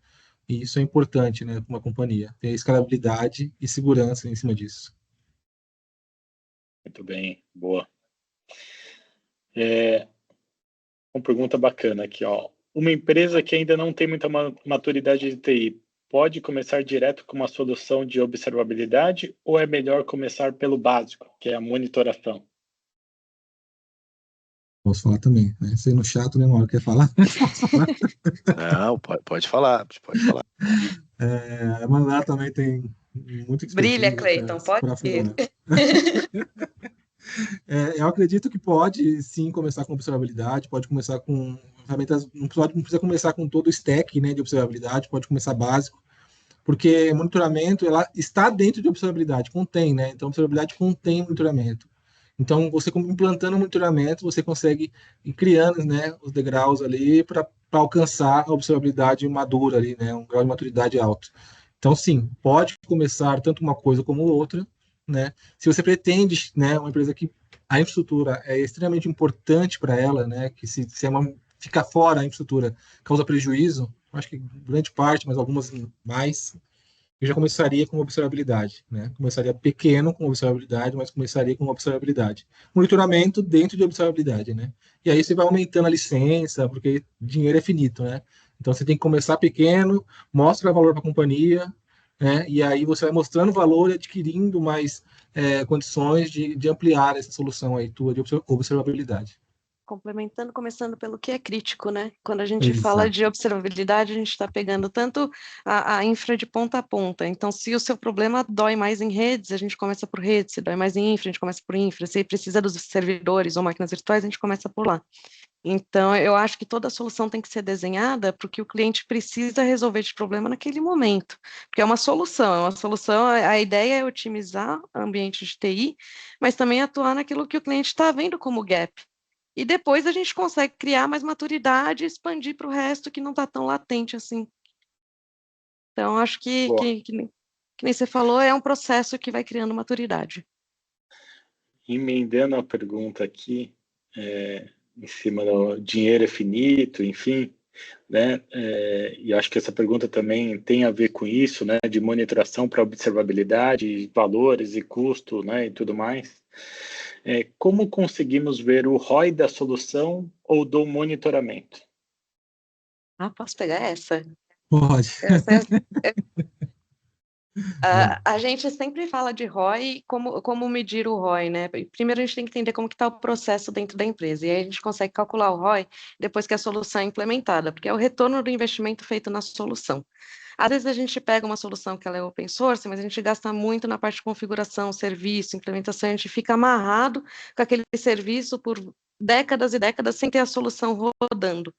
E isso é importante, né, para uma companhia. Ter escalabilidade e segurança em cima disso. Muito bem, boa. Uma pergunta bacana aqui, ó. Uma empresa que ainda não tem muita maturidade de TI, pode começar direto com uma solução de observabilidade ou é melhor começar pelo básico, que é a monitoração? Posso falar também, né? Sendo chato, né, Mauro? Quer falar? Posso falar? Não, pode falar, pode falar. A Manuela também tem muita Brilha, expertise Cleiton, pode para ir. afirmar. Eu acredito que pode sim começar com observabilidade, pode começar com ferramentas, não precisa começar com todo o stack, né, de observabilidade, pode começar básico, porque monitoramento ela está dentro de observabilidade, contém, né? Então observabilidade contém monitoramento. Então você implantando monitoramento, você consegue ir criando, né, os degraus ali para alcançar a observabilidade madura ali, né, um grau de maturidade alto. Então sim, pode começar tanto uma coisa como outra, né? Se você pretende, né, uma empresa que a infraestrutura é extremamente importante para ela, né, que se ficar fora a infraestrutura causa prejuízo, acho que grande parte, mas algumas mais, eu já começaria com observabilidade, né? Começaria pequeno com observabilidade, mas começaria com observabilidade. Monitoramento dentro de observabilidade, né? E aí você vai aumentando a licença, porque dinheiro é finito, né? Então você tem que começar pequeno, mostra valor para a companhia, né? E aí você vai mostrando valor e adquirindo mais condições de ampliar essa solução aí tua de observabilidade. Complementando, começando pelo que é crítico, né? Quando a gente fala Exato. de observabilidade, a gente está pegando tanto a infra de ponta a ponta. Então, se o seu problema dói mais em redes, a gente começa por redes. Se dói mais em infra, a gente começa por infra. Se precisa dos servidores ou máquinas virtuais, a gente começa por lá. Então, eu acho que toda a solução tem que ser desenhada para o que o cliente precisa resolver de problema naquele momento. Porque é uma solução, a ideia é otimizar o ambiente de TI, mas também atuar naquilo que o cliente está vendo como gap. E depois a gente consegue criar mais maturidade e expandir para o resto que não está tão latente assim. Então, acho que nem você falou, é um processo que vai criando maturidade. Emendando a pergunta aqui, em cima do dinheiro é finito, enfim, né? E acho que essa pergunta também tem a ver com isso, né? De monitoração para observabilidade, valores e custo, né? E tudo mais. Como conseguimos ver o ROI da solução ou do monitoramento? Posso pegar essa? Pode. A gente sempre fala de ROI, como medir o ROI, né? Primeiro a gente tem que entender como que está o processo dentro da empresa, e aí a gente consegue calcular o ROI depois que a solução é implementada, porque é o retorno do investimento feito na solução. Às vezes a gente pega uma solução que ela é open source, mas a gente gasta muito na parte de configuração, serviço, implementação, a gente fica amarrado com aquele serviço por décadas e décadas sem ter a solução rodando.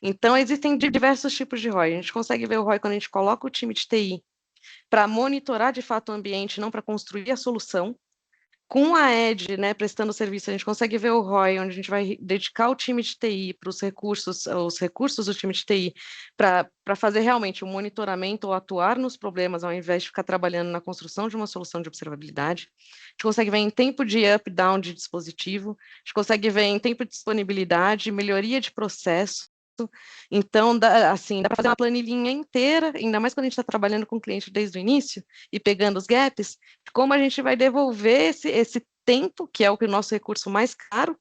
Então, existem diversos tipos de ROI. A gente consegue ver o ROI quando a gente coloca o time de TI para monitorar de fato o ambiente, não para construir a solução. Com a Edge, né, prestando serviço, a gente consegue ver o ROI, onde a gente vai dedicar o time de TI para os recursos do time de TI, para fazer realmente o monitoramento ou atuar nos problemas, ao invés de ficar trabalhando na construção de uma solução de observabilidade. A gente consegue ver em tempo de up, down de dispositivo, a gente consegue ver em tempo de disponibilidade, melhoria de processo. Então, dá para fazer uma planilhinha inteira, ainda mais quando a gente está trabalhando com o cliente desde o início e pegando os gaps, como a gente vai devolver esse tempo, que é o nosso recurso mais caro,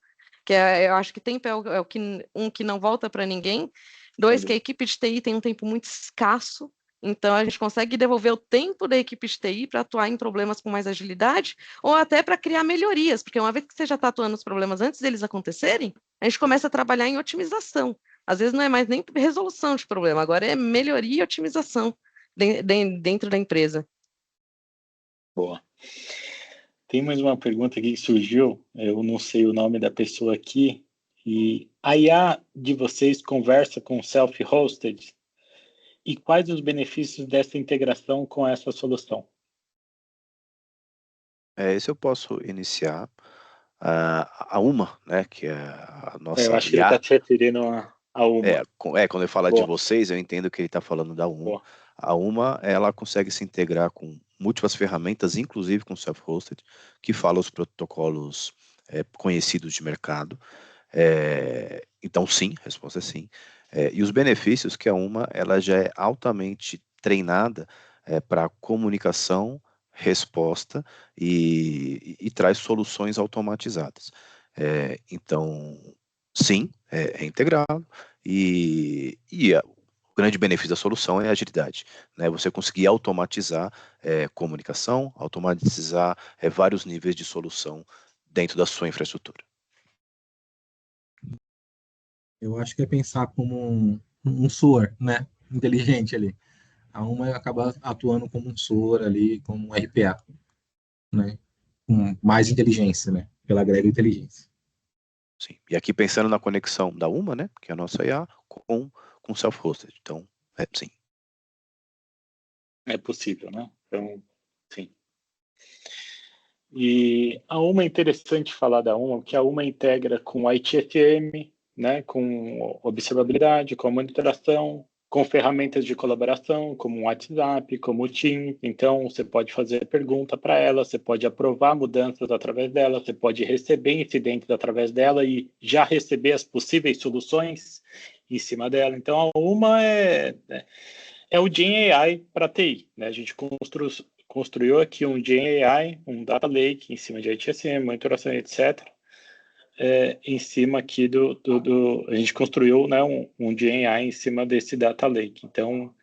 eu acho que tempo é o que não volta para ninguém. 2, que a equipe de TI tem um tempo muito escasso, então a gente consegue devolver o tempo da equipe de TI para atuar em problemas com mais agilidade, ou até para criar melhorias, porque uma vez que você já está atuando nos problemas antes deles acontecerem, a gente começa a trabalhar em otimização. Às vezes não é mais nem resolução de problema, agora é melhoria e otimização dentro da empresa. Boa. Tem mais uma pergunta aqui que surgiu, eu não sei o nome da pessoa aqui, e a IA de vocês conversa com self-hosted? E quais os benefícios dessa integração com essa solução? Esse eu posso iniciar. A Uma, né, que é a Eu nossa acho que ele IA. está se referindo a uma. Quando ele fala de Boa, vocês, eu entendo que ele está falando da Uma. boa. A Uma, ela consegue se integrar com múltiplas ferramentas, inclusive com self-hosted, que fala os protocolos conhecidos de mercado. Então, sim, a resposta é sim. E os benefícios que a Uma, ela já é altamente treinada para comunicação, resposta e traz soluções automatizadas. Então, sim, é integrado o grande benefício da solução é a agilidade, né? Você conseguir automatizar comunicação, automatizar vários níveis de solução dentro da sua infraestrutura. Eu acho que é pensar como um SOAR, né? Inteligente ali. A uma acaba atuando como um SOAR ali, como um RPA, né? Com mais inteligência, né? Ela agrega inteligência. Sim. E aqui pensando na conexão da Uma, né? Que é a nossa IA, com self-hosted. Então, sim. É possível, né? Então, sim. E a Uma é interessante falar da Uma, porque a Uma integra com a ITSM, né, com observabilidade, com monitoração, com ferramentas de colaboração, como o WhatsApp, como o Teams. Então, você pode fazer pergunta para ela, você pode aprovar mudanças através dela, você pode receber incidentes através dela e já receber as possíveis soluções em cima dela. Então, a Uma é o Gen AI para TI, né? A gente construiu aqui um Gen AI, um Data Lake em cima de ITSM, monitoração, etc. Em cima aqui a gente construiu, né, um Gen AI em cima desse Data Lake. Então,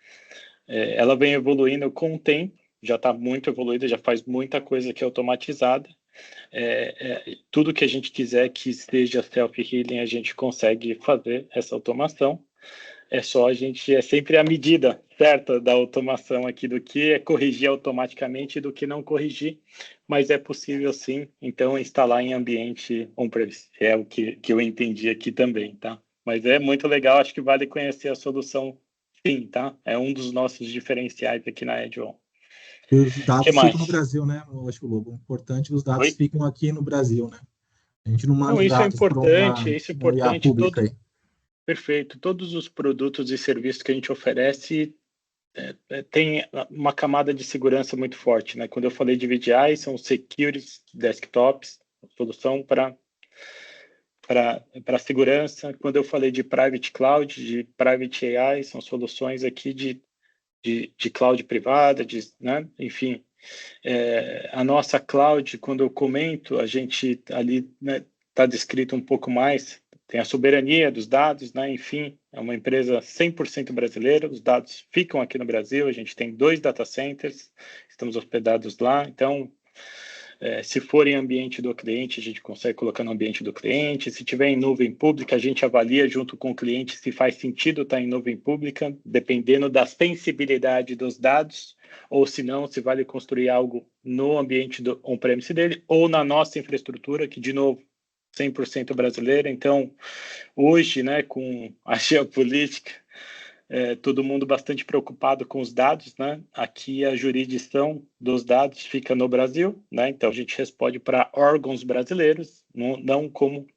ela vem evoluindo com o tempo, já está muito evoluída, já faz muita coisa que é automatizada. Tudo que a gente quiser que esteja self-healing, a gente consegue fazer essa automação. É sempre a medida certa da automação aqui do que é corrigir automaticamente e do que não corrigir, mas é possível sim, então, instalar em ambiente on-premise. É o que eu entendi aqui também, tá? Mas é muito legal, acho que vale conhecer a solução sim, tá? É um dos nossos diferenciais aqui na Edge One. E os O que dados ficam no mais? Brasil, né? Eu acho que o Lobo, importante, os dados Oi? ficam aqui no Brasil, né? A gente não manda Não, os isso é dados para importante, isso é uma IA importante. pública aí. Perfeito. Todos os produtos e serviços que a gente oferece tem uma camada de segurança muito forte, né? Quando eu falei de VDI, são security desktops, solução para para segurança. Quando eu falei de private cloud, de private AI, são soluções aqui de cloud privada, né? Enfim, a nossa cloud, quando eu comento, a gente ali, né, está descrito um pouco mais, tem a soberania dos dados, né? Enfim, é uma empresa 100% brasileira, os dados ficam aqui no Brasil, a gente tem 2 data centers, estamos hospedados lá, então, se for em ambiente do cliente, a gente consegue colocar no ambiente do cliente, se tiver em nuvem pública, a gente avalia junto com o cliente se faz sentido estar em nuvem pública, dependendo da sensibilidade dos dados, ou se não, se vale construir algo no ambiente do on-premise dele, ou na nossa infraestrutura, que, de novo, 100% brasileira. Então, hoje, né, com a geopolítica, todo mundo bastante preocupado com os dados, né? Aqui a jurisdição dos dados fica no Brasil, né? Então a gente responde para órgãos brasileiros, não como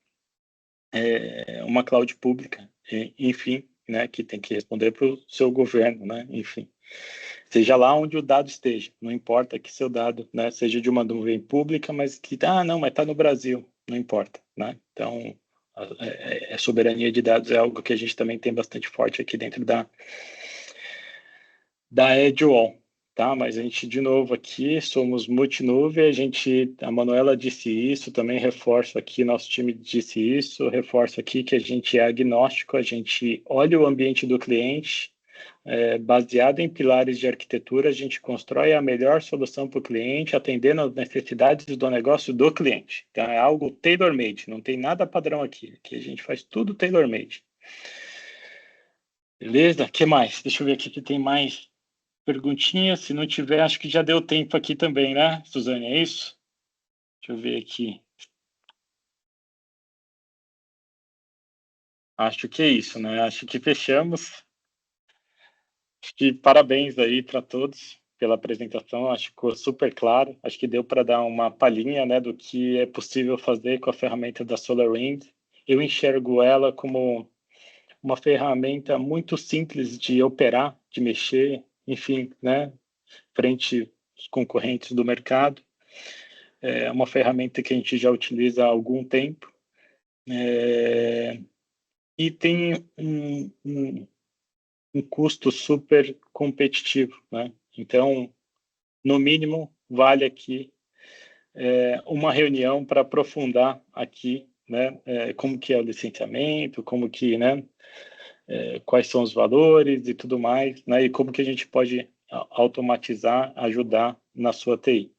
uma cloud pública, enfim, né? Que tem que responder para o seu governo, né? Enfim, seja lá onde o dado esteja, não importa que seu dado, né, seja de uma nuvem pública, mas que não, mas está no Brasil, não importa, né? Então a soberania de dados é algo que a gente também tem bastante forte aqui dentro da Edgewall, tá? Mas a gente, de novo, aqui somos multinuvem, a Manuela disse isso, também reforço aqui, nosso time disse isso, reforço aqui que a gente é agnóstico, a gente olha o ambiente do cliente, baseado em pilares de arquitetura, a gente constrói a melhor solução para o cliente, atendendo às necessidades do negócio do cliente. Então, é algo tailor-made, não tem nada padrão aqui. Aqui a gente faz tudo tailor-made. Beleza? O que mais? Deixa eu ver aqui que tem mais perguntinhas. Se não tiver, acho que já deu tempo aqui também, né, Suzane? É isso? Deixa eu ver aqui. Acho que é isso, né? Acho que fechamos. Acho que parabéns aí para todos pela apresentação. Acho que ficou super claro. Acho que deu para dar uma palhinha, né, do que é possível fazer com a ferramenta da SolarWinds. Eu enxergo ela como uma ferramenta muito simples de operar, de mexer, enfim, né, frente aos concorrentes do mercado. É uma ferramenta que a gente já utiliza há algum tempo. E tem um custo super competitivo, né? Então, no mínimo, vale aqui uma reunião para aprofundar aqui, né? Como que é o licenciamento, como que, né? Quais são os valores e tudo mais, né? E como que a gente pode automatizar, ajudar na sua TI.